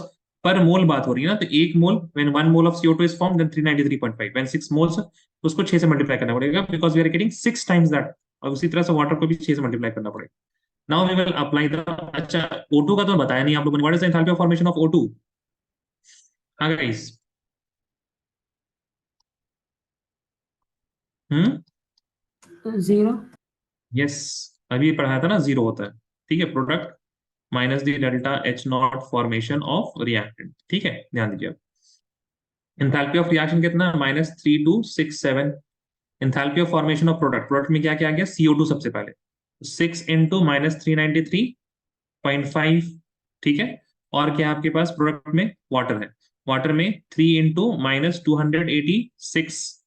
per mole बात हो रही है ना, तो एक मोल when 1 mole of CO2 is form then 393.5 when 6 moles, तो उसको 6 से मल्टीप्लाई करना पड़ेगा because we are getting 6 times that, और उसी तरह से वाटर को भी 6 से मल्टीप्लाई करना पड़ेगा. Now we will apply the, अच्छा O2 का तो बताया नहीं आप लोगों ने, what is the enthalpy of formation of O2? हाँ गाइस. हम्म. 0. यस, अभी पढ़ाया था ना, जीरो होता है. ठीक है, product minus the delta H not formation of reactant. ठीक है, ध्यान दीजिए. एंथैल्पी ऑफ रिएक्शन कितना है? -3267. Enthalpy of formation of product, product में क्या क्या आ गया? CO2 सबसे पहले, 6 इंटू -393.5. ठीक है, और क्या आपके पास प्रोडक्ट में? वाटर है. वाटर में 3 into -286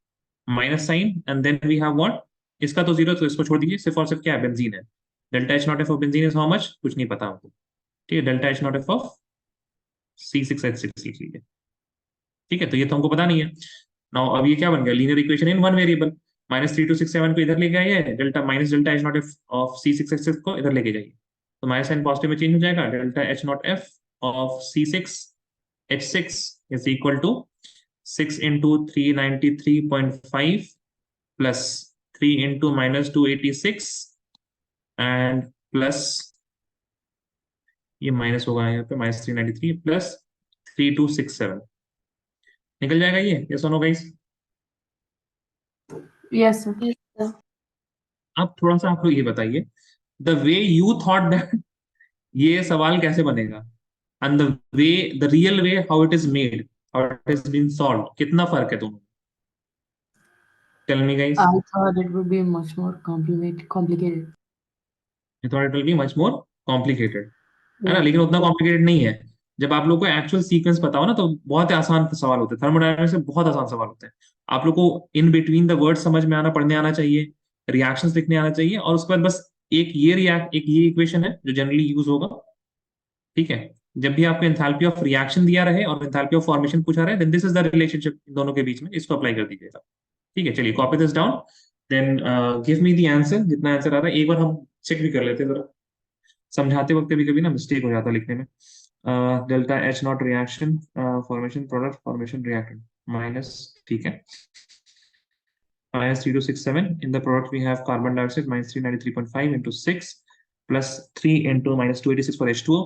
minus sign, and then we have what? इसका तो जीरो, तो इसको छोड़ दीजिए, सिर्फ और सिर्फ क्या है? बेंजीन है. Delta H not F of benzene is how much? कुछ नहीं पता हमको. ठीक है, delta H not F of C6H6 लिख लीजिए. ठीक है, तो ये तो हमको पता नहीं है. नाउ अब ये क्या बन गया? Linear equation in one variable. -3267 को इधर लेके आइए, delta minus delta H not F of C6H6 को इधर लेके जाइए, तो माइनस साइन पॉजिटिव में चेंज हो जाएगा. Delta H not F of C6H6 is equal to 6 into 393.5 plus 3 into -286 and plus, ये माइनस होगा यहाँ पे, -393 प्लस 3267. निकल जाएगा ये सुनो guys. Yes, sir. Yes, sir. अब थोड़ा सा आप लोग ये बताइए, the way you thought that ये सवाल कैसे बनेगा, and the way, the real way how it is made, how it is been solve, कितना फर्क है दोनों? Tell me guys. I thought it would be much more complicated. You thought it will be much more complicated, है ना? Yeah. लेकिन उतना कॉम्प्लिकेटेड नहीं है. जब आप लोग को एक्चुअल सीक्वेंस पता हो ना, तो बहुत ही आसान सवाल होते हैं. थर्मोडायनामिक्स से बहुत आसान सवाल होते हैं. आप लोग को इन बिटवीन द वर्ड समझ में आना, पढ़ने आना चाहिए, रिएक्शंस लिखने आना चाहिए, और उसके बाद बस एक ये इक्वेशन है जो जनरली यूज होगा. ठीक है, जब भी आपको एंथैल्पी ऑफ रिएक्शन दिया रहे और एंथैल्पी ऑफ फॉर्मेशन पूछा रहे, then this is the relationship in दोनों के बीच में, इसको अप्लाई कर दीजिएगा. ठीक है, चलिए copy this down, then give me the answer. जितना आंसर आ रहा है एक बार हम चेक भी कर लेते हैं जरा. समझाते वक्त कभी कभी ना मिस्टेक हो जाता है लिखने में. Delta H naught reaction formation product formation reactant minus, ठीक है, -3267. In the product, we have carbon dioxide -393.5 into 6 plus 3 into -286 for H2O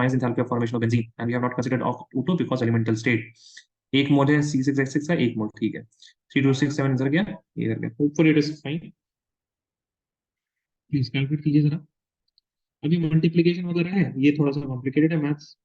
minus enthalpy of formation of benzene. And we have not considered of O2 because elemental state. एक मोल है C6H6 का, एक मोल. ठीक है, 3267 इधर गया, इधर गया. Hopefully it is fine. Please calculate कीजिए जरा. अभी मल्टीप्लिकेशन वगैरह है, ये थोड़ा सा कॉम्प्लिकेटेड है maths.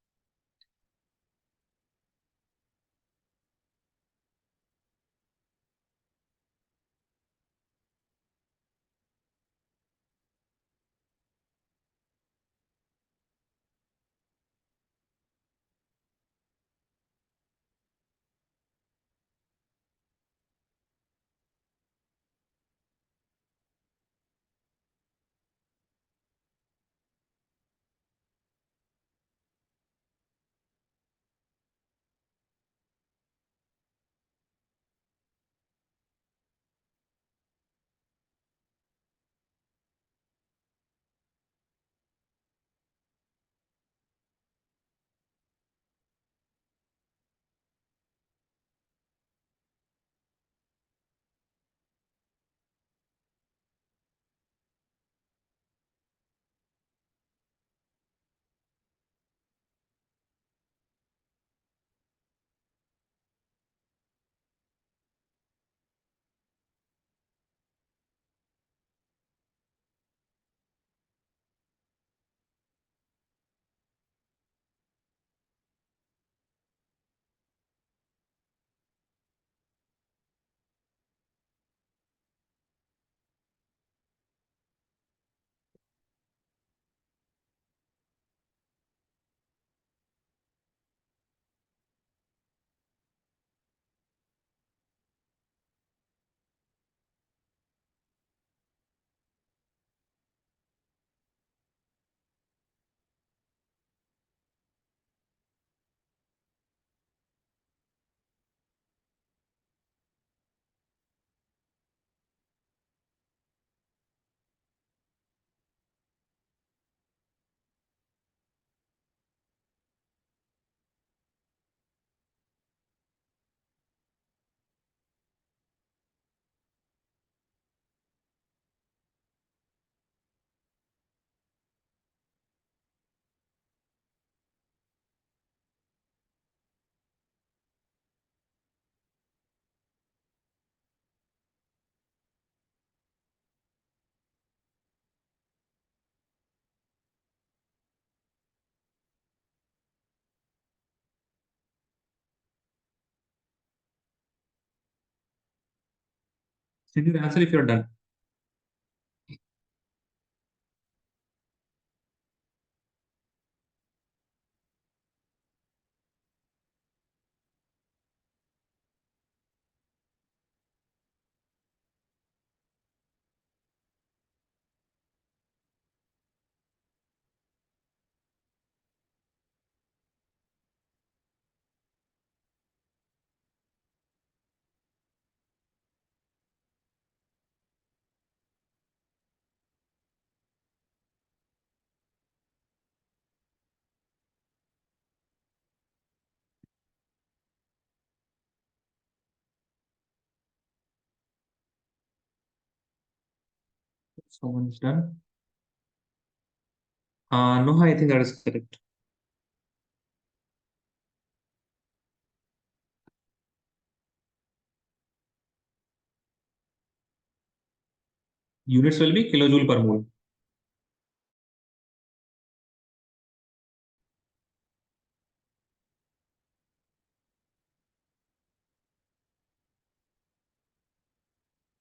Send your answer if you're done. Someone's done. No, I think that is correct. Units will be kilojoule per mole.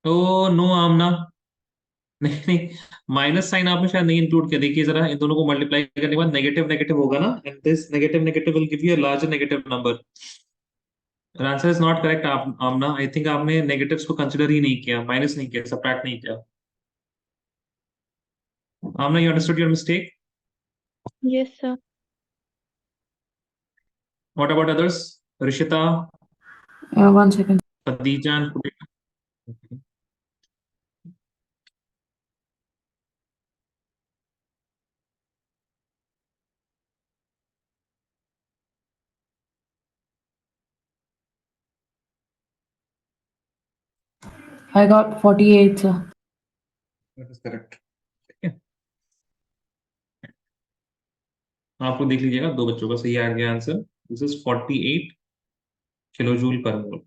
Oh no, आमना नहीं नहीं, माइनस साइन आपने शायद नहीं इंक्लूड किया। देखिए जरा, इन दोनों को मल्टीप्लाई करने के बाद नेगेटिव नेगेटिव होगा ना, and this negative negative will give you a larger negative number. Answer is not correct. आप आमना, आई थिंक आपने नेगेटिव्स को कंसीडर ही नहीं किया, माइनस नहीं किया, सबट्रैक्ट नहीं किया। Amna, you understood your mistake? Yes, sir. What about others? Rishita, 1 second. Khadija and Kuber? Okay. I got 48, sir. That is correct. ठीक है, आपको देख लीजिएगा, दो बच्चों का सही आ गया आंसर। दिस इज 48 किलोजूल पर मोल।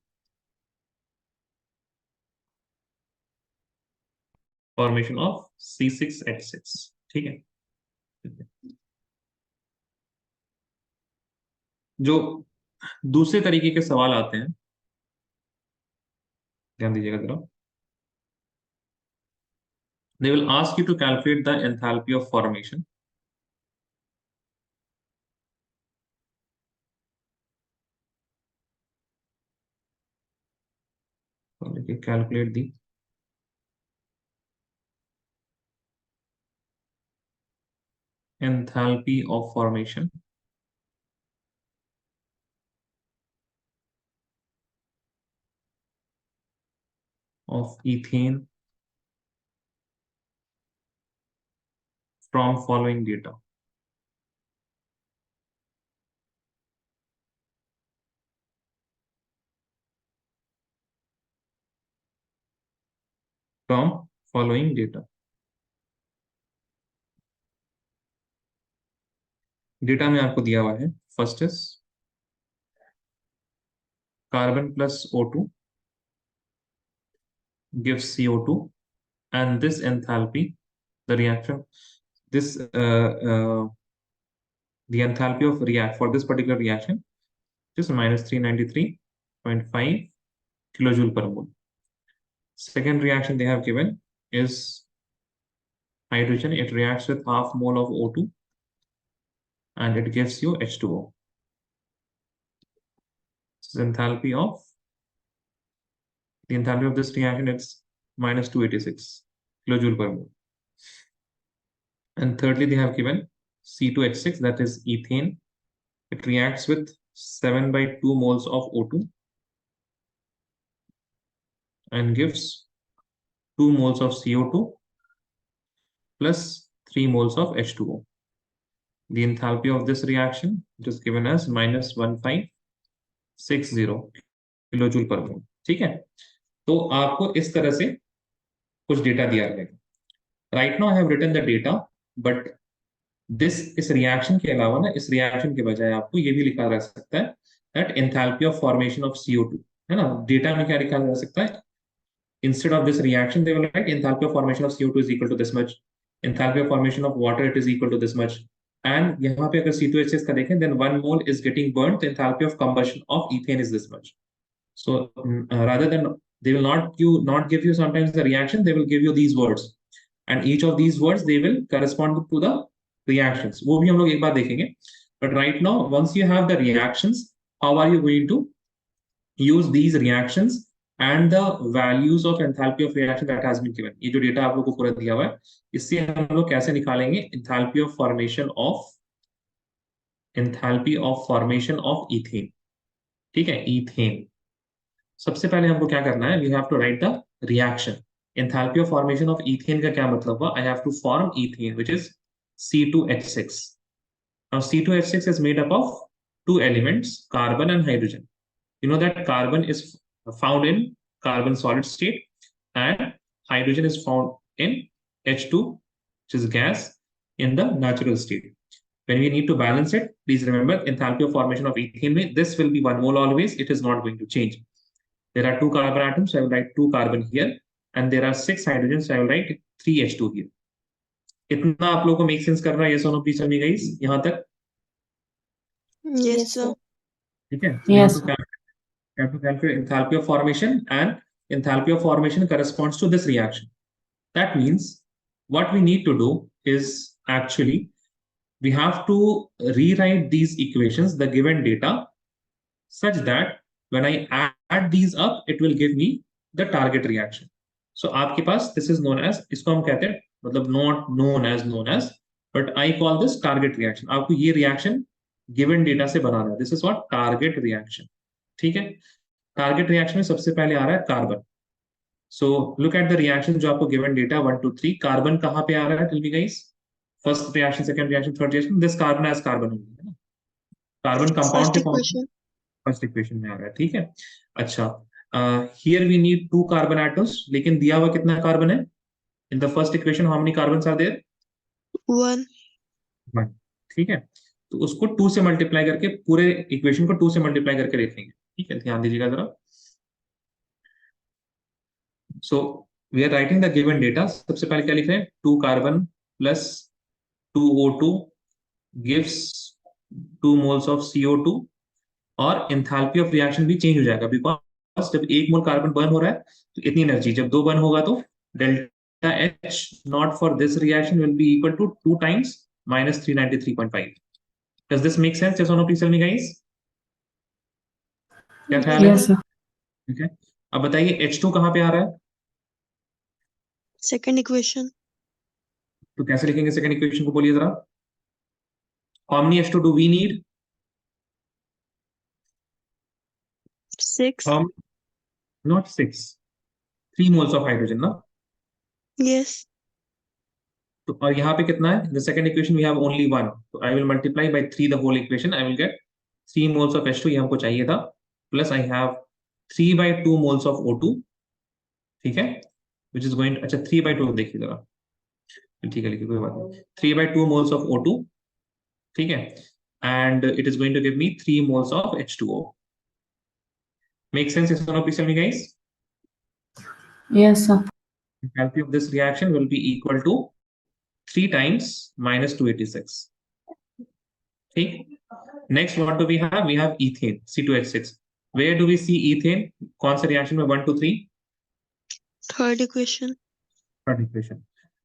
Formation of C6H6। ठीक है, जो दूसरे तरीके के सवाल आते हैं, ध्यान दीजिएगा जरा। They will ask you to calculate the enthalpy of formation. Calculate the enthalpy of formation of ethane from following data. From following data. Data में आपको दिया हुआ है, first is carbon plus O2 gives CO2, and this enthalpy, the reaction, this the enthalpy of react for this particular reaction is minus 393.5 kilojoule per mole. Second reaction they have given is hydrogen. It reacts with half mole of O2 and it gives you H2O. This is enthalpy of the enthalpy of this reaction, it's minus 286 kilojoule per mole. And thirdly, they have given C2H6, that is ethane. It reacts with 7/2 moles of O2 and gives 2 moles of CO2 plus 3 moles of H2O. The enthalpy of this reaction, it is given as minus 1560 kilojoule per mole. ठीक है, तो आपको इस तरह से कुछ डेटा दिया रहेगा। Right now I have written the data, but इस रिएक्शन के अलावा ना, इस रिएक्शन के बजाय आपको ये भी लिखा जा सकता है that enthalpy of formation of CO2, है ना। डेटा में क्या लिखा जा सकता है? Instead of this reaction they will write enthalpy of formation of CO2 is equal to this much, enthalpy of formation of water it is equal to this much, and यहाँ पे अगर C2H6 का देखें, then 1 mole is getting burnt, the enthalpy of combustion of ethane is this much. So rather than they will not give you sometimes the reaction, they will give you these words, and each of these words they will correspond to the reactions. वो भी हम लोग एक बार देखेंगे. But right now, once you have the reactions, how are you going to use these reactions and the values of enthalpy of reaction that has been given? ये जो डेटा आप लोगों को पूरा दिया हुआ है, इससे हम लोग कैसे निकालेंगे enthalpy of formation of ethane. ठीक है, ethane. सबसे पहले हमको क्या करना है, we have to write the reaction. Enthalpy of formation of ethane का क्या मतलब हुआ? I have to form ethane, which is C2H6. Now C2H6 is made up of two elements, carbon and hydrogen. You know that carbon is found in carbon solid state and hydrogen is found in H2, which is gas, in the natural state. When we need to balance it, please remember enthalpy of formation of ethane, this will be 1 mole always. It is not going to change. There are 2 carbon atoms, so I will write 2 carbon here, and there are 6 hydrogens, so I will write 3H2 here. इतना आप लोगों को मेक सेंस कर रहा है? ये सोनो प्लीज मी गाइस, यहाँ तक? Yes, sir. ठीक है. Yes. You have to calculate enthalpy of formation, and enthalpy of formation corresponds to this reaction. That means what we need to do is actually we have to rewrite these equations, the given data, such that when I add these up, it will give me the target reaction. So आपके पास this is known as, इसको हम कहते हैं, मतलब not known as, but I call this target reaction. आपको ये reaction given data से बनाना है. This is what target reaction. ठीक है. Target reaction में सबसे पहले आ रहा है carbon. So look at the reaction जो आपको given data 1, 2, 3. Carbon कहाँ पे आ रहा है? Tell me guys. First reaction, second reaction, third reaction. This carbon as carbon है ना. Carbon compound के form फर्स्ट इक्वेशन में आ रहा है. ठीक है. अच्छा, here we need 2 carbon atoms, लेकिन दिया हुआ कितना कार्बन है? In the first equation how many carbons are there? 1. ठीक है, तो उसको 2 से मल्टीप्लाई करके, पूरे इक्वेशन को 2 से मल्टीप्लाई करके लिखेंगे. ठीक है, ध्यान दीजिएगा जरा. So we are writing the given data. सबसे पहले क्या लिख रहे हैं? 2 carbon plus 2 O2 gives 2 moles of CO2, और एंथैल्पी ऑफ रिएक्शन भी चेंज हो जाएगा, बिकॉज जब 1 मोल कार्बन बर्न हो रहा है तो इतनी एनर्जी, जब 2 बर्न होगा तो delta H naught for this reaction will be equal to 2 times -393.5. Does this make sense? Yes और no? Please tell me guys, क्या ख्याल है? Yes, sir. ठीक है. अब बताइए H2 कहाँ पे आ रहा है? Second equation. तो कैसे लिखेंगे सेकंड इक्वेशन को, बोलिए जरा. How many H2 do we need? 6. Not 6. 3 moles of hydrogen ना. Yes. तो और यहाँ पे कितना है? The second equation we have only 1. So I will multiply by 3 the whole equation. I will get 3 moles of H2, ये हमको चाहिए था. Plus I have 3/2 moles of O2. ठीक है, which is going to, अच्छा 3/2 देखिए जरा. ठीक है, लिखिए, कोई बात नहीं. 3/2 moles of O2. ठीक है, and it is going to give me 3 moles of H2O. Make sense? Yes or no? Please tell me guys. Yes, sir. The enthalpy of this reaction will be equal to 3 times -286. ठीक. Next, what do we have? We have ethane, C2H6. Where do we see ethane? कौन सा reaction में? 1, 2, 3? Third equation. Third equation.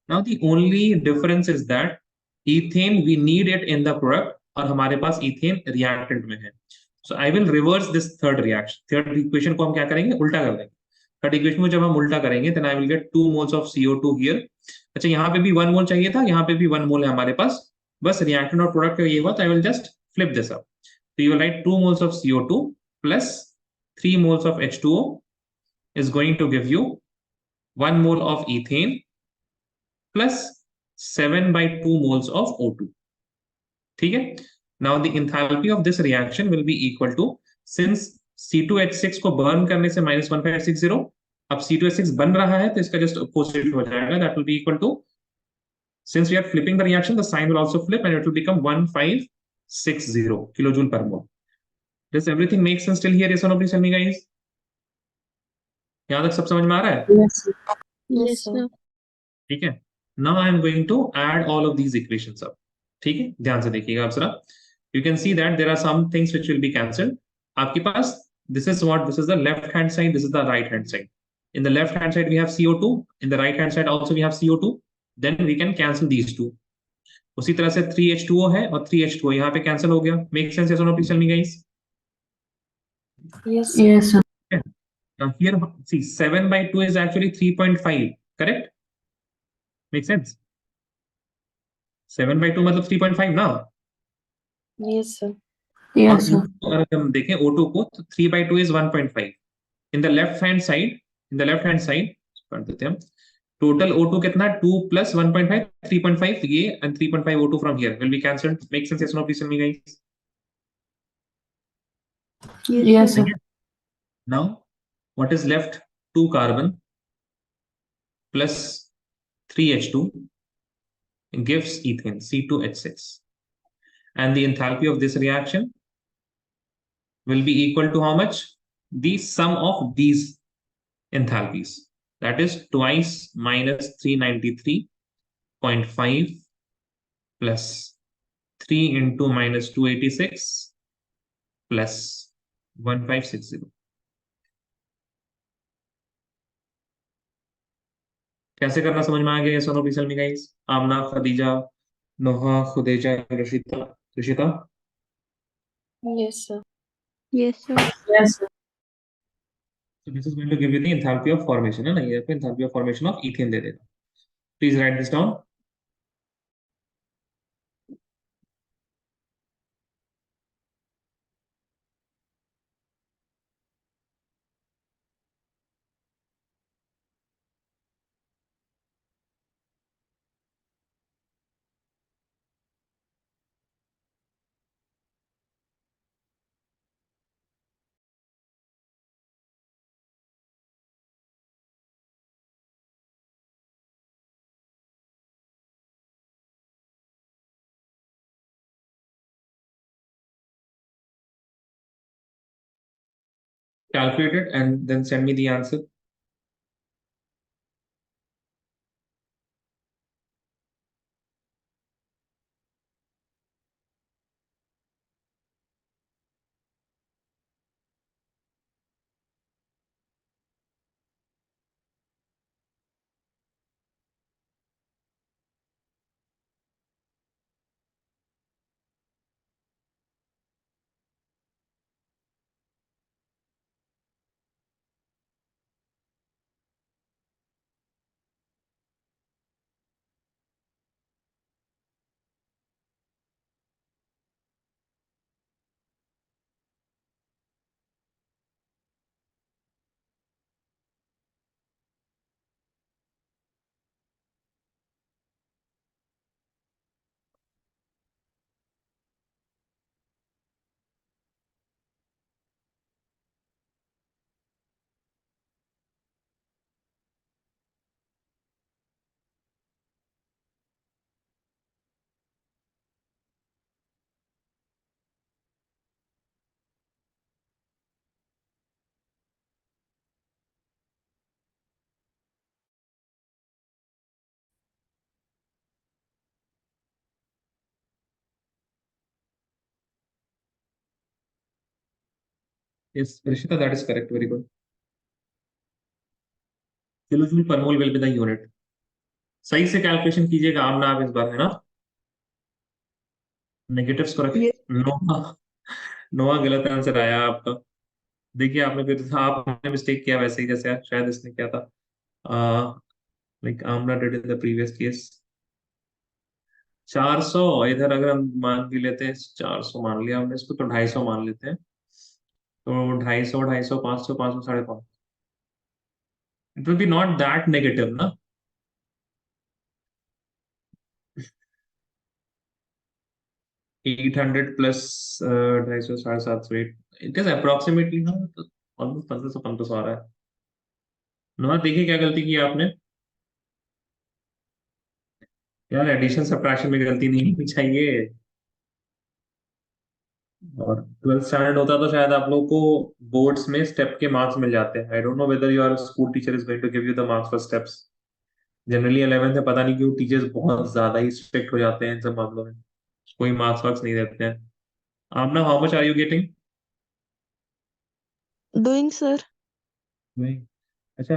Now the only difference is that ethane we need it in the product, और हमारे पास ethane reactant में है. So I will reverse this third reaction. Third equation को हम क्या करेंगे? उल्टा कर देंगे. थर्ड इक्वेशन में जब हम उल्टा करेंगे, then I will get 2 moles of CO2 here. अच्छा, यहाँ पे भी 1 मोल चाहिए था, यहाँ पे भी 1 मोल है हमारे पास. बस रिएक्टेंट और प्रोडक्ट का ये हुआ, तो I will just flip this up. So you will write 2 moles of CO2 plus 3 moles of H2O is going to give you 1 mole of ethane plus 7/2 moles of O2. ठीक है. Now the enthalpy of this reaction will be equal to, since C2H6 को बर्न करने से -1560, अब C2H6 बन रहा है तो इसका जस्ट अपोजिट हो जाएगा. That will be equal to, since we are flipping the reaction, the sign will also flip and it will become 1560 kilojoule per mole. Does everything make sense till here? Yes or no? Please tell me guys. यहाँ तक सब समझ में आ रहा है? Yes, sir. Yes, sir. ठीक है. Now I am going to add all of these equations up. ठीक है, ध्यान से देखिएगा आप जरा. You can see that there are some things which will be cancelled. आपके पास this is the left hand side, this is the right hand side. In the left hand side we have CO2, in the right hand side also we have CO2, then we can cancel these two. उसी तरह से 3H2O है और 3H2O यहाँ पे कैंसिल हो गया. Make sense? Yes or no? Please tell me, guys. Yes. Yes, sir. Yeah. Now here, see, 7 by 2 is actually 3.5. Correct? Make sense? 7 by 2 मतलब 3.5 ना. Yes, sir. Yes, और sir. अगर हम देखें O2 को तो 3 by 2 is 1.5. In the left hand side कर देते हैं हम. Total O2 कितना? 2 plus 1.5, 3.5 ये and 3.5 O2 from here will be cancelled. Make sense? Yes or no? Please tell me, guys. Yes, sir. Now, what is left? 2 carbon plus 3H2 gives ethane, C2H6. And the enthalpy of this reaction will be equal to how much? The sum of these enthalpies. That is twice minus 393.5 plus 3 into minus 286 plus 1560. कैसे करना समझ में आ गया? So now please tell me guys. Amna, Khadija, Noha, Khudeja, Rishita. Yes, sir. Yes, sir. Yes, sir. So this is going to give you the enthalpy of formation, है ना? ये आपको enthalpy of formation of ethane दे देगा. Please write this down. Calculate it and then send me the answer. Yes, Rishita, that is correct. Very good. Kilojoule per mole will be the unit. सही से कैलकुलेशन कीजिएगा आमना आप इस बार, है ना? नेगेटिव्स को रखें. Yes. नोआ नोआ गलत आंसर आया आपका. देखिए आपने फिर आपने मिस्टेक किया वैसे ही जैसे शायद इसने किया था. Like Aamna did in the previous case. 400 इधर अगर हम मान भी लेते हैं, 400 मान लिया हमने इसको, तो 250 मान लेते हैं. तो 250, 250, 500, 500, 550. It will be not that negative, ना? 800 plus 250, 750, 8. It is approximately ना, तो almost 1500, 1500 आ रहा है. ना देखिए क्या गलती की आपने. यार एडिशन सब्ट्रैक्शन में गलती नहीं होनी चाहिए. और 12th स्टैंडर्ड होता तो शायद आप लोगों को बोर्ड्स में स्टेप के मार्क्स मिल जाते हैं. I don't know whether your school teacher is going to give you the marks for steps. Generally 11th में पता नहीं क्यों टीचर्स बहुत ज्यादा ही स्ट्रिक्ट हो जाते हैं इन सब मामलों में. कोई मार्क्स वार्क्स नहीं देते हैं. आप ना, how much are you getting? Doing, sir. नहीं. अच्छा,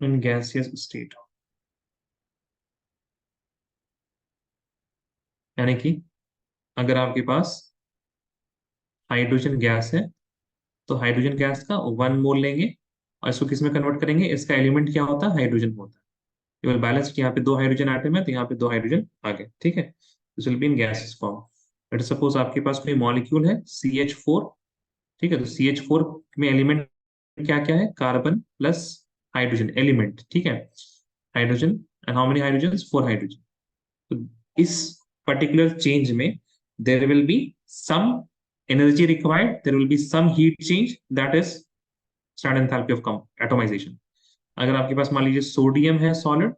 in gaseous state, यानी कि अगर आपके पास हाइड्रोजन गैस है तो हाइड्रोजन गैस का 1 मोल लेंगे और इसको किस में कन्वर्ट करेंगे, इसका एलिमेंट क्या होता है, हाइड्रोजन होता है। केवल बैलेंस, यहाँ पे 2 हाइड्रोजन एटम है तो यहाँ पे 2 हाइड्रोजन आ गए, ठीक है। This will be in gases form. Let suppose आपके पास कोई मॉलिक्यूल है CH4, ठीक है। तो CH4 में एलिमेंट क्या क्या है, कार्बन प्लस हाइड्रोजन एलिमेंट, ठीक है। Hydrogen, and how many hydrogen, 4 hydrogen. तो इस पर्टिकुलर चेंज में there will be some energy required, there will be some heat change, that is standard enthalpy of atomization. अगर आपके पास मान लीजिए सोडियम है सॉलिड,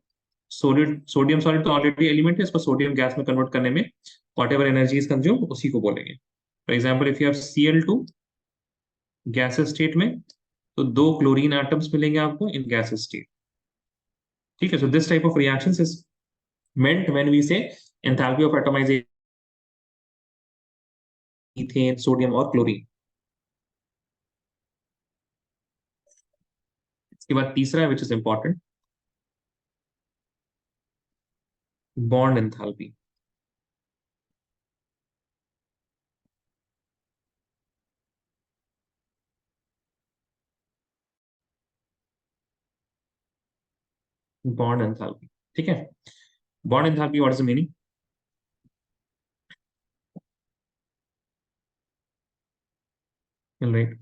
सोडियम सॉलिड तो ऑलरेडी एलिमेंट है, इसको सोडियम गैस में कन्वर्ट करने में whatever energy is consume उसी को बोलेंगे। For example if you have Cl2 gases state में, तो 2 क्लोरीन एटम्स मिलेंगे आपको इन गैसेस स्टेट, ठीक है। So this type of reactions is meant when we say enthalpy of atomization, ethane, sodium और क्लोरीन। इसके बाद तीसरा है which is important, bond enthalpy। bond enthalpy, ठीक है। bond enthalpy, what is the meaning? Right,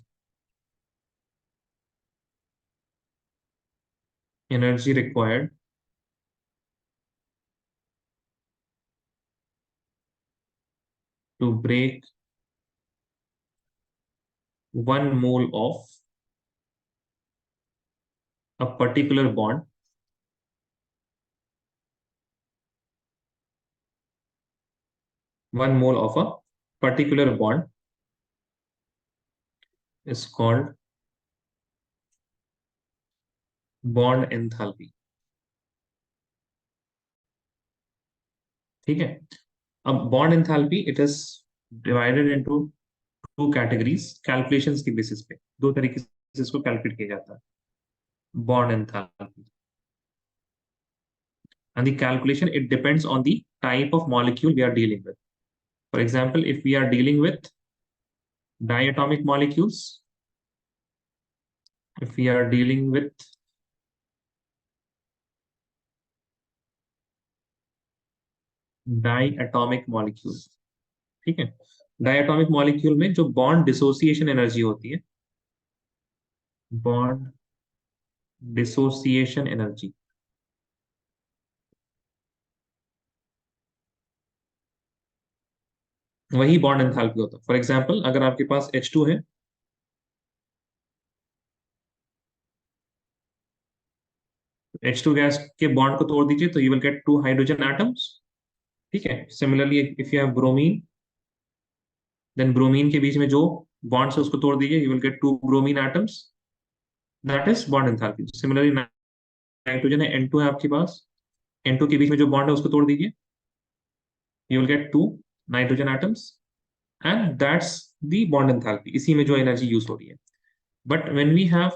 energy required to break 1 mole of a particular bond, one mole of a particular bond is called bond enthalpy, ठीक है। अब bond enthalpy it is divided into 2 categories, calculations की बेसिस पे 2 तरीके से इसको कैलकुलेट किया जाता है, bond enthalpy। And the calculation, it depends on the type of molecule we are dealing with. For example, if we are dealing with diatomic molecules, if we are dealing with diatomic molecule, ठीक है। डायटोमिक मॉलिक्यूल में जो बॉन्ड डिसोसिएशन एनर्जी होती है, बॉन्ड डिसोसिएशन एनर्जी, वही बॉन्ड एंथैल्पी होता है। फॉर एग्जांपल अगर आपके पास H2 है, H2 गैस के बॉन्ड को तोड़ दीजिए तो you will get 2 hydrogen atoms, ठीक है। Similarly if you have bromine, then bromine के बीच में जो बॉन्ड है उसको तोड़ दीजिए, you will get 2 bromine atoms, that is bond enthalpy. Similarly nitrogen है, N2 है आपके पास, N2 के बीच में जो बॉन्ड है उसको तोड़ दीजिए, you will get 2 nitrogen atoms, and that's the bond enthalpy, इसी में जो एनर्जी यूज हो रही है। But when we have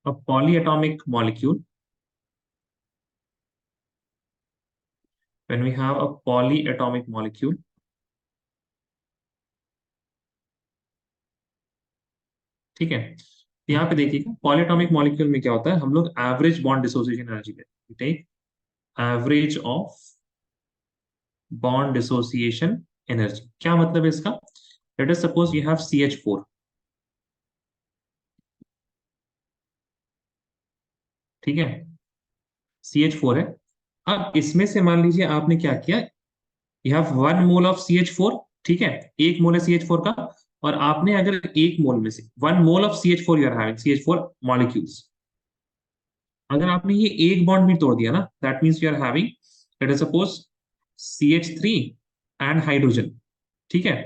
a polyatomic molecule, when we have a polyatomic molecule, ठीक है। यहाँ पे देखिएगा पॉलीएटॉमिक मॉलिक्यूल में क्या होता है, हम लोग एवरेज बॉन्ड डिसोसिएशन एनर्जी लेते हैं, take average of bond dissociation energy. क्या मतलब है इसका, let us suppose you have CH4, ठीक है, CH4 है। अब इसमें से मान लीजिए आपने क्या किया, you have 1 mole of CH4, ठीक है, 1 मोल है CH4 का, और आपने अगर 1 मोल में से 1 mole of CH4 you are having, CH4 molecules, अगर आपने ये एक बॉन्ड भी तोड़ दिया ना, that means you are having, let us suppose CH3 and hydrogen, ठीक है।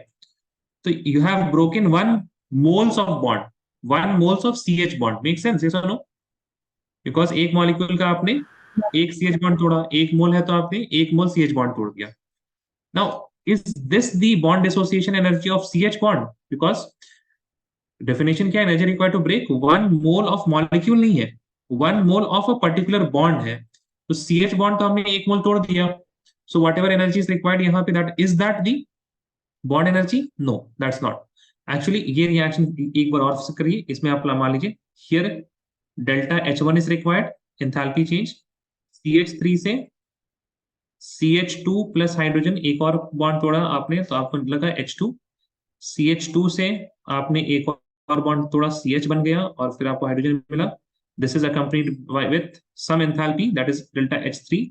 तो you have broken 1 moles of bond, 1 moles of CH bond, make sense, yes और नो? बिकॉज एक मॉलिक्यूल का आपने एक CH बॉन्ड तोड़ा, 1 मोल है तो आपने 1 मोल CH बॉन्ड तोड़ दिया। Now is this the bond dissociation energy of CH bond? Because definition क्या है energy required to break? 1 mole of molecule नहीं है, 1 mole of a particular bond है। तो CH बॉन्ड तो हमने 1 मोल तोड़ दिया, so whatever energy is required यहाँ पे, that is that the bond energy? No, that's not. Actually ये रिएक्शन एक बार और करिए, इसमें आप मान लीजिए here delta H1 is required, enthalpy change CH3 से CH2 प्लस हाइड्रोजन, एक और बॉन्ड तोड़ा आपने तो आपको लगा H2, CH2 से आपने एक और बॉन्ड तोड़ा, CH बन गया और फिर आपको हाइड्रोजन मिला। This is accompanied with some enthalpy that is delta H3,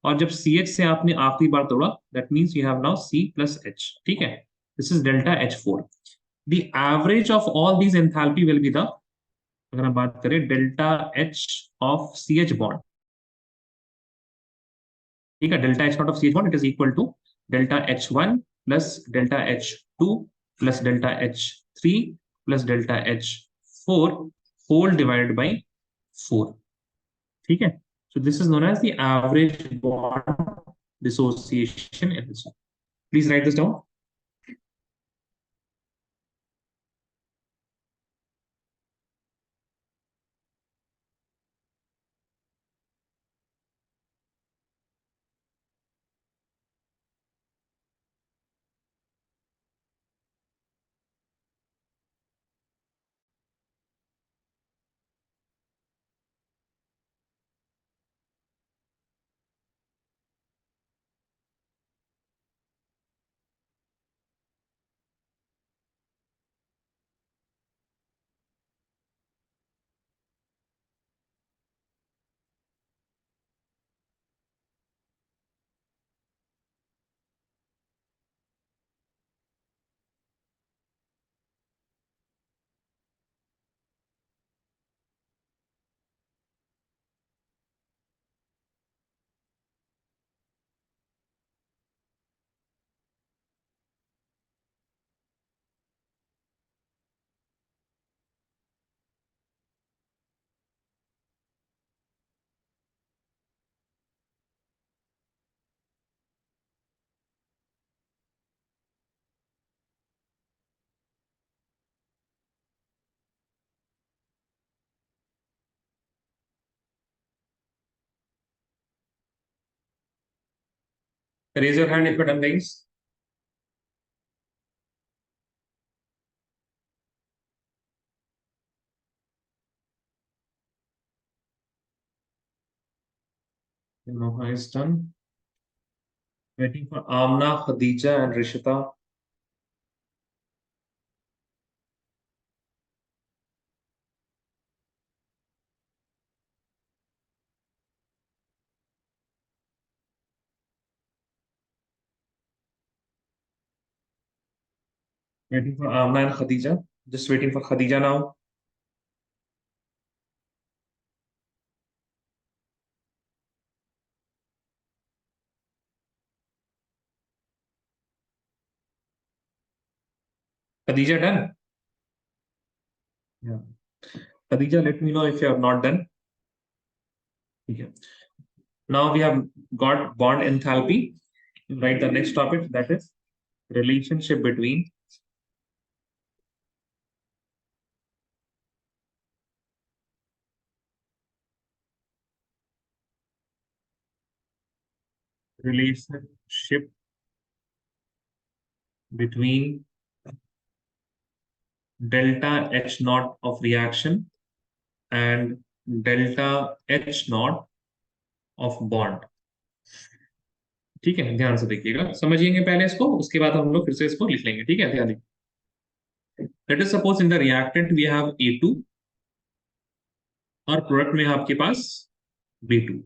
और जब CH से आपने आखिरी बार तोड़ा, that means you have now C plus H, ठीक है, this is delta H4। The average of all these enthalpy will be the, अगर हम बात करें delta H of CH bond, ठीक है, delta H naught of CH bond it is equal to delta H1 plus delta H2 plus delta H3 plus delta H4 whole divided by 4, ठीक है। So this is known as the average bond dissociation energy. Please write this down. Raise your hand if you're done, guys. Noha is done. Waiting for Amna, Khadija, and Rishita. Waiting for Amna and Khadija. Just waiting for Khadija now. Khadija done? Yeah. Khadija, let me know if you have not done. Okay. Now we have got bond enthalpy. Write the next topic, that is relationship between relationship between delta H naught of reaction and delta H naught of bond। ठीक है, ध्यान से देखिएगा, समझिएंगे पहले इसको, उसके बाद हम लोग फिर से इसको लिख लेंगे, ठीक है। ध्यान देखिए, let us suppose in the reactant we have A2 और प्रोडक्ट में आपके पास B2।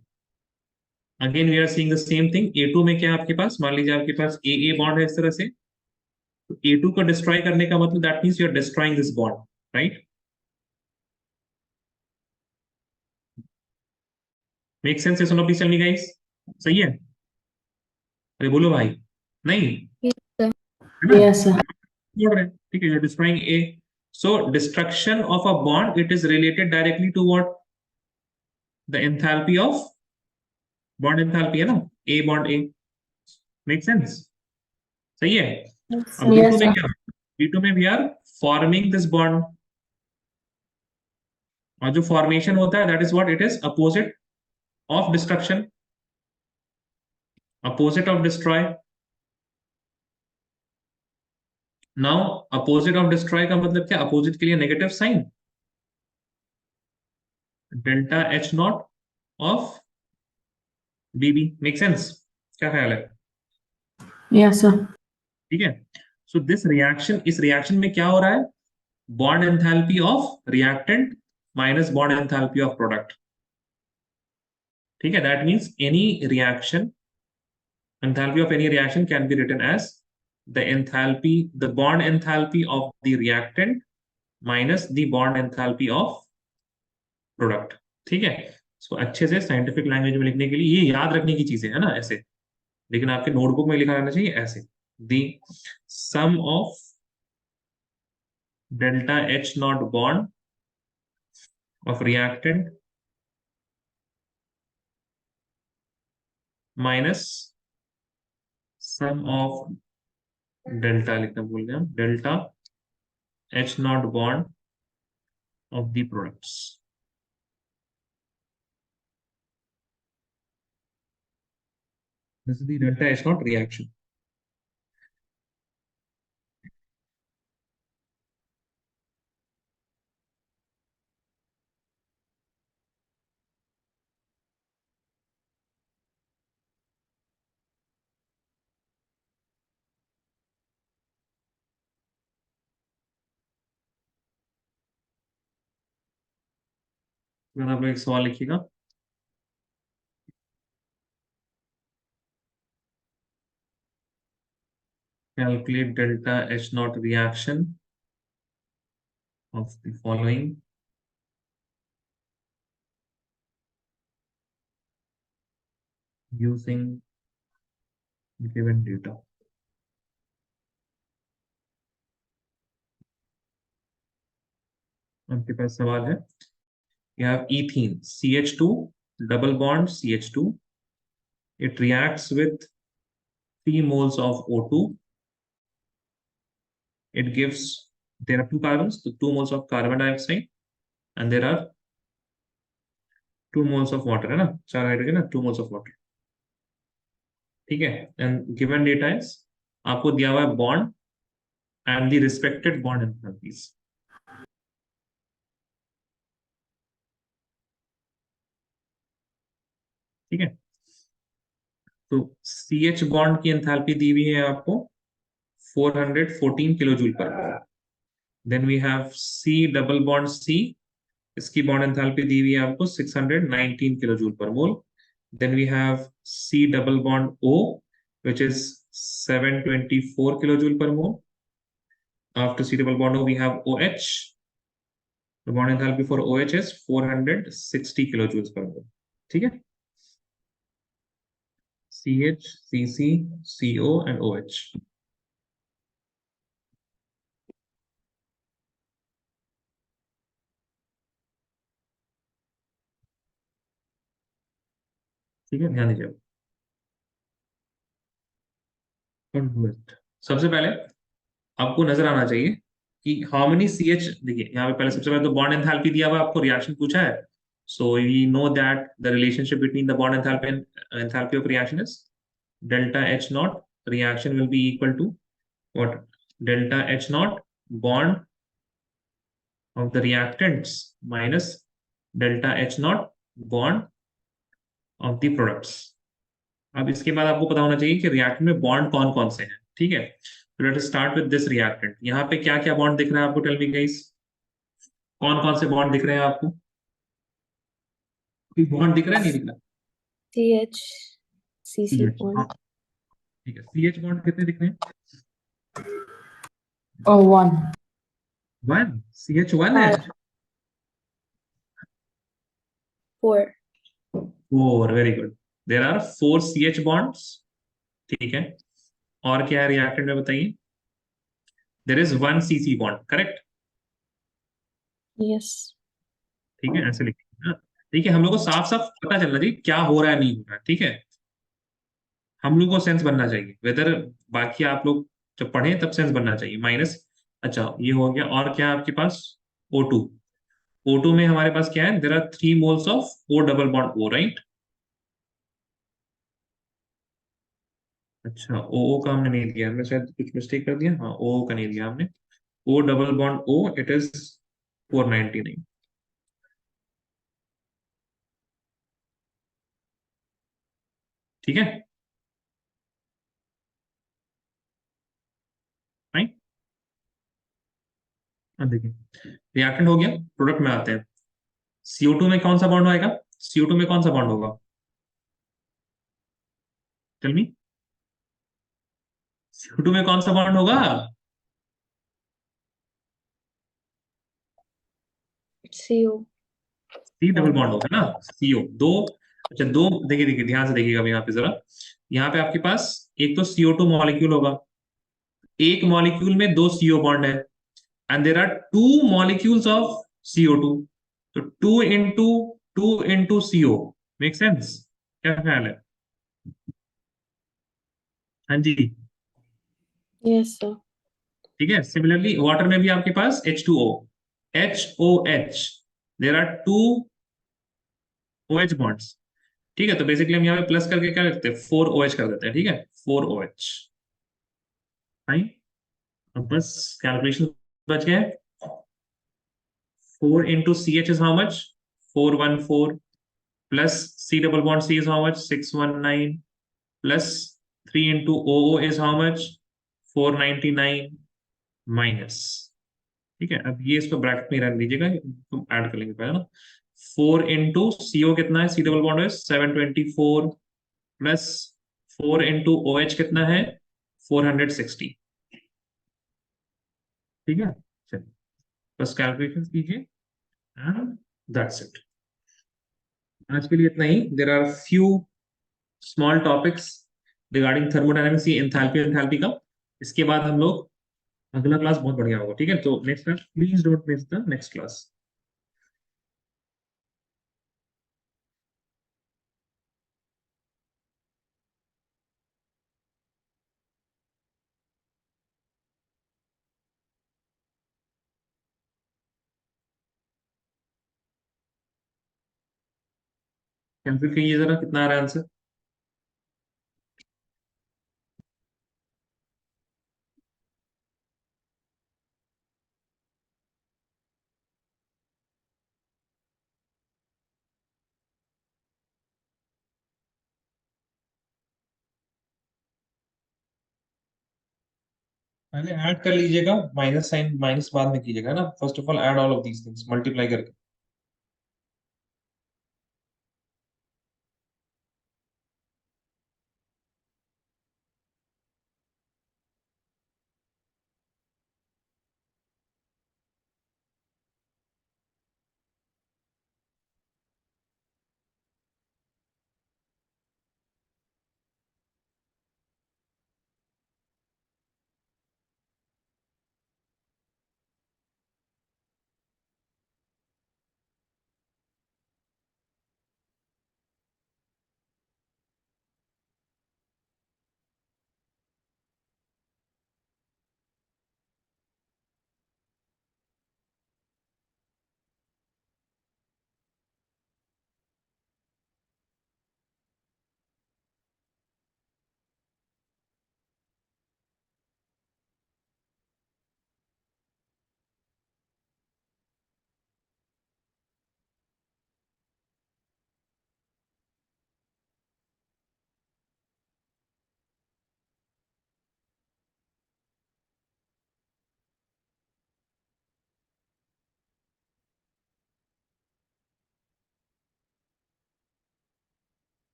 Again we are seeing the same thing. A2 में क्या है आपके पास, मान लीजिए आपके पास AA बॉन्ड है इस तरह से, तो A2 को डिस्ट्रॉय करने का मतलब that means you are destroying this bond, right? Make sense? ये सुनो प्लीज टेल मी गाइस, सही है? अरे बोलो भाई, नहीं है ना? Yes, sir. बोल रहे हैं, ठीक है, you are destroying A, so destruction of a bond it is related directly to what? The enthalpy of bond enthalpy है ना, A bond A। Make sense? सही है? अब Yes, B2 में sir. क्या? B2 में we are forming this bond, और जो फॉर्मेशन होता है that is what it is opposite of destruction, opposite of destroy. Now opposite of destroy का मतलब क्या, अपोजिट के लिए negative sign, delta H not of BB. Make sense? क्या ख्याल है? Yes, sir. ठीक है। सो दिस रिएक्शन, इस रिएक्शन में क्या हो रहा है, bond enthalpy of reactant minus bond enthalpy of product. ठीक है, that means any reaction, enthalpy of any reaction can be written as the bond enthalpy of the reactant minus the bond enthalpy of product। ठीक है। सो अच्छे से साइंटिफिक लैंग्वेज में लिखने के लिए ये याद रखने की चीजें है ना ऐसे, लेकिन आपके नोटबुक में लिखा रहना चाहिए ऐसे, the sum of delta H naught bond of reactant minus sum of delta, लिखना भूल गया, delta H naught bond of the products। This is the delta H naught reaction। अगर आप लोग एक सवाल लिखिएगा, calculate delta H naught reaction of the following using given data। आपके पास सवाल है, you have ethene CH2 double bond CH2, it reacts with 3 moles of O2, it gives, there are 2 carbons, so 2 moles of carbon dioxide and there are 2 moles of water, है ना, 4 हाइड्रोजन है, 2 moles of water। ठीक है, and given data is, आपको दिया हुआ है bond and the respected bond enthalpies। ठीक है, तो CH बॉन्ड की एंथैल्पी दी हुई है आपको 414 kilo joule per mole. Then we have C double bond C, इसकी बॉन्ड एंथैल्पी दी हुई है आपको 619 kilo joule per mole. Then we have C double bond O which is 724 kilo joule per mole. After C double bond O we have OH, the bond enthalpy for OH is 460 kilojoules per mole। ठीक है, CH, CC, CO and OH। ठीक है, ध्यान दीजिए। सबसे पहले आपको नजर आना चाहिए कि हाउ मेनी CH, देखिए यहाँ पे पहले सबसे पहले तो बॉन्ड एंथैल्पी दिया हुआ, आपको रिएक्शन पूछा है, so we know that the relationship between the bond enthalpy and enthalpy of reaction is delta H naught, reaction will be equal to what, delta H naught bond of the reactants minus delta H naught bond of the products। अब इसके बाद आपको पता होना चाहिए कि रिएक्टेंट में बॉन्ड कौन कौन से हैं। ठीक है, तो let us start with this reactant. यहाँ पे क्या क्या बॉन्ड दिख रहा है आपको, टेल मी गाइस, कौन कौन से बॉन्ड दिख रहे हैं आपको? कोई बॉन्ड दिख रहा है, नहीं दिख रहा? CH, CC CH, हाँ, bond, ठीक है। CH बॉन्ड कितने दिख रहे हैं? Oh, one. 1, CH1 है। 4, 4, very good. There are 4 CH bonds. ठीक है, और क्या है रिएक्टेंट में बताइए? There is 1 CC bond, correct? yes, ठीक है, ऐसे लिखिए। ठीक है, हम लोग को साफ साफ पता चलना चाहिए क्या हो रहा है, नहीं हो रहा है। ठीक है, हम लोग को सेंस बनना चाहिए, वेदर बाकी आप लोग जब पढ़े तब सेंस बनना चाहिए। माइनस, अच्छा ये हो गया, और क्या है आपके पास? O2। O2 में हमारे पास क्या है, there are 3 moles of O double bond O, right? अच्छा, ओ का हमने नहीं दिया, हमने शायद कुछ मिस्टेक कर दिया। हाँ, ओ का नहीं दिया हमने। O double bond O, it is 499। ठीक है, राइट। अब देखिए, रिएक्टेंट हो गया, प्रोडक्ट में आते हैं। CO2 में कौन सा बॉन्ड आएगा? CO2 में कौन सा बॉन्ड होगा? Tell me. CO2 में कौन सा बॉन्ड होगा? CO C double bond. Bond होगा ना, CO दो। अच्छा, दो। देखिए देखिए, ध्यान से देखिएगा अब यहाँ पे जरा। यहाँ पे आपके पास एक तो CO2 मॉलिक्यूल होगा, एक मॉलिक्यूल में दो CO बॉन्ड है, and there are two molecules of CO2। तो two into CO, make sense? क्या ख्याल है? हाँ जी। Yes, sir. ठीक है, सिमिलरली वाटर में भी आपके पास H2O, HOH, there are two OH bonds. ठीक है, तो बेसिकली हम यहाँ पे प्लस करके क्या लिखते हैं, 4OH कर देते हैं। ठीक है, 4OH। फाइन। अब बस कैलकुलेशन बच गए। 4 into CH is how much? 414, plus C double bond C is how much? 619, plus 3 into OO is how much? 499, minus। ठीक है, अब ये इसको ब्रैकेट में रख दीजिएगा, तुम ऐड कर लेंगे पहले ना। 4 into CO कितना है, C डबल बॉन्ड है 724, प्लस 4 into OH कितना है, 460। ठीक है, चलिए बस कैलकुलेशन कीजिए, एंड दैट्स इट। आज के लिए इतना ही। There are few small topics regarding thermodynamics, ये एंथैल्पी एंथैल्पी का। इसके बाद हम लोग, अगला क्लास बहुत बढ़िया होगा। ठीक है, तो next class please don't miss the next class. Calculate कीजिए जरा, कितना आ रहा है आंसर। पहले ऐड कर लीजिएगा, माइनस साइन माइनस बाद में कीजिएगा ना। First of all add all of these things, multiply करके।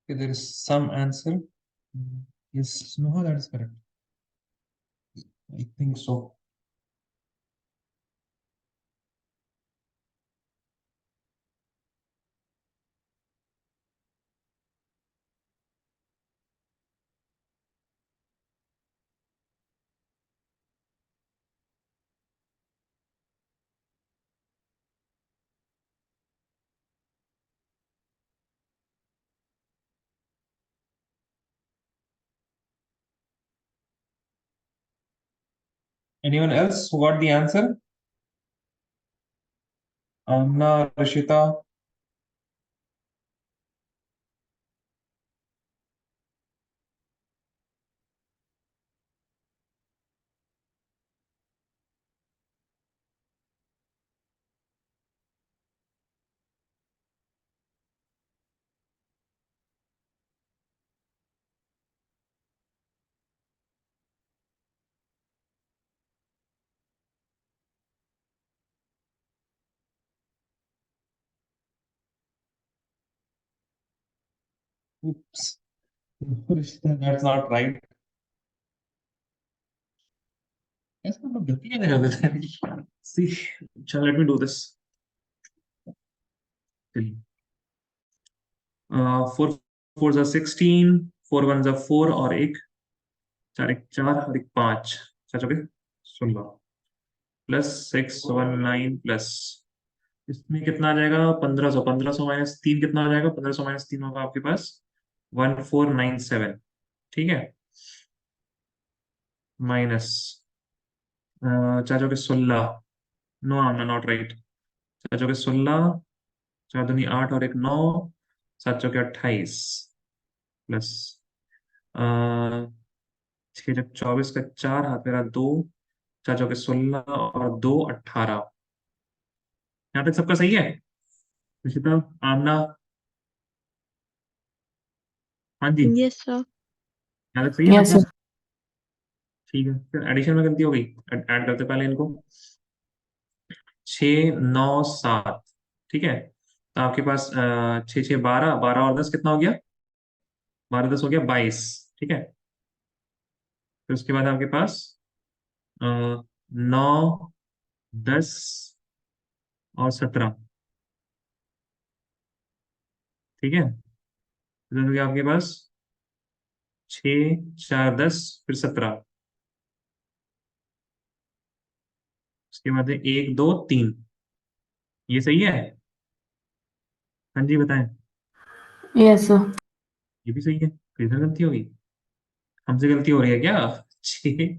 Okay, there is some answer. Yes, no, that is correct. I think so. Anyone else who got the answer? Amna, Rishita. Oops. Rishita, that's not right. Yes, I'm not getting it. See, let me do this. 4 4s are 16, 4 1s are 4 और एक 4 एक 4 और एक 5 सच हो गए 16 प्लस 619 प्लस इसमें कितना आ जाएगा 1500 1500 माइनस 3 कितना आ जाएगा 1500 माइनस 3 होगा आपके पास 1497 ठीक है माइनस 4 के 16 नो नॉट राइट 4 के 16 4 दूनी 8 और एक 9 7 के 28 प्लस 6 जब 24 का 4 हाथ मेरा 2 4 के 16 और 2 18 यहाँ तक सबका सही है निशिता आमना हाँ जी Yes, sir. यहाँ तक सही है Yes, सबका sir. ठीक है फिर एडिशन में गलती हो गई ऐड करते पहले इनको 6 9 7 ठीक है तो आपके पास 6 6 12 12 और 10 कितना हो गया 12 10 हो गया 22 ठीक है फिर उसके बाद आपके पास 9 10 और 17 ठीक है फिर हो गया आपके पास 6 4 10 फिर 17 उसके बाद है 1 2 3 ये सही है हाँ जी बताएं Yes, sir. ये भी सही है फिर इधर गलती होगी हमसे गलती हो रही है क्या 6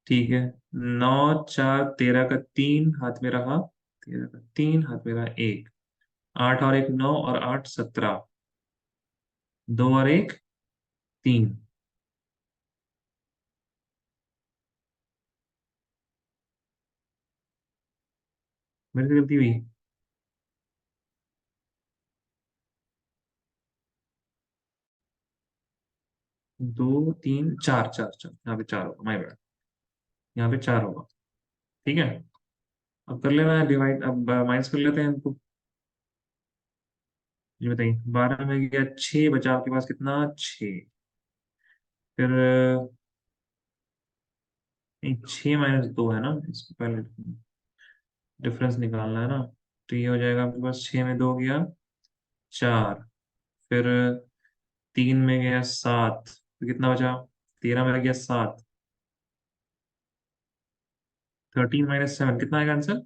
ठीक है 9 4 13 का 3 हाथ में रहा 13 का 3 हाथ में रहा 1 8 और एक 9 और 8 17 2 और एक 3 मेरे से गलती हुई 2 3 4 4 4 यहाँ पे 4 होगा माय बैड यहाँ पे 4 होगा ठीक है अब कर लेना है डिवाइड अब माइनस कर लेते हैं इनको ये बताइए 12 में गया 6 बचा आपके पास कितना 6 फिर 6 माइनस 2 है ना इसको पहले डिफरेंस निकालना है ना तो ये हो जाएगा आपके पास 6 में 2 गया 4 फिर 3 में गया 7 तो कितना बचा 13 में गया 7 13 माइनस 7 कितना आएगा आंसर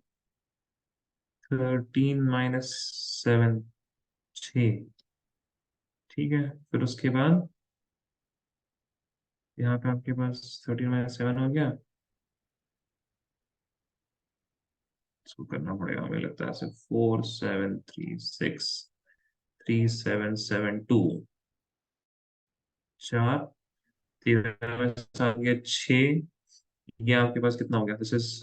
13 माइनस 7 6 ठीक है फिर उसके बाद यहाँ पे आपके पास 13 माइनस 7 हो गया इसको करना पड़ेगा हमें लगता है ऐसे 4736 3772 4 13 में 7 गया 6 ये आपके पास कितना हो गया this is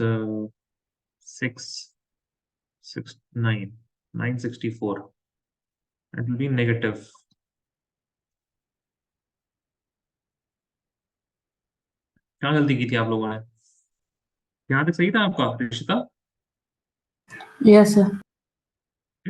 669 964 it will B negative क्या गलती की थी आप लोगों ने यहाँ तक सही था आपका रिश्ता Yes, sir.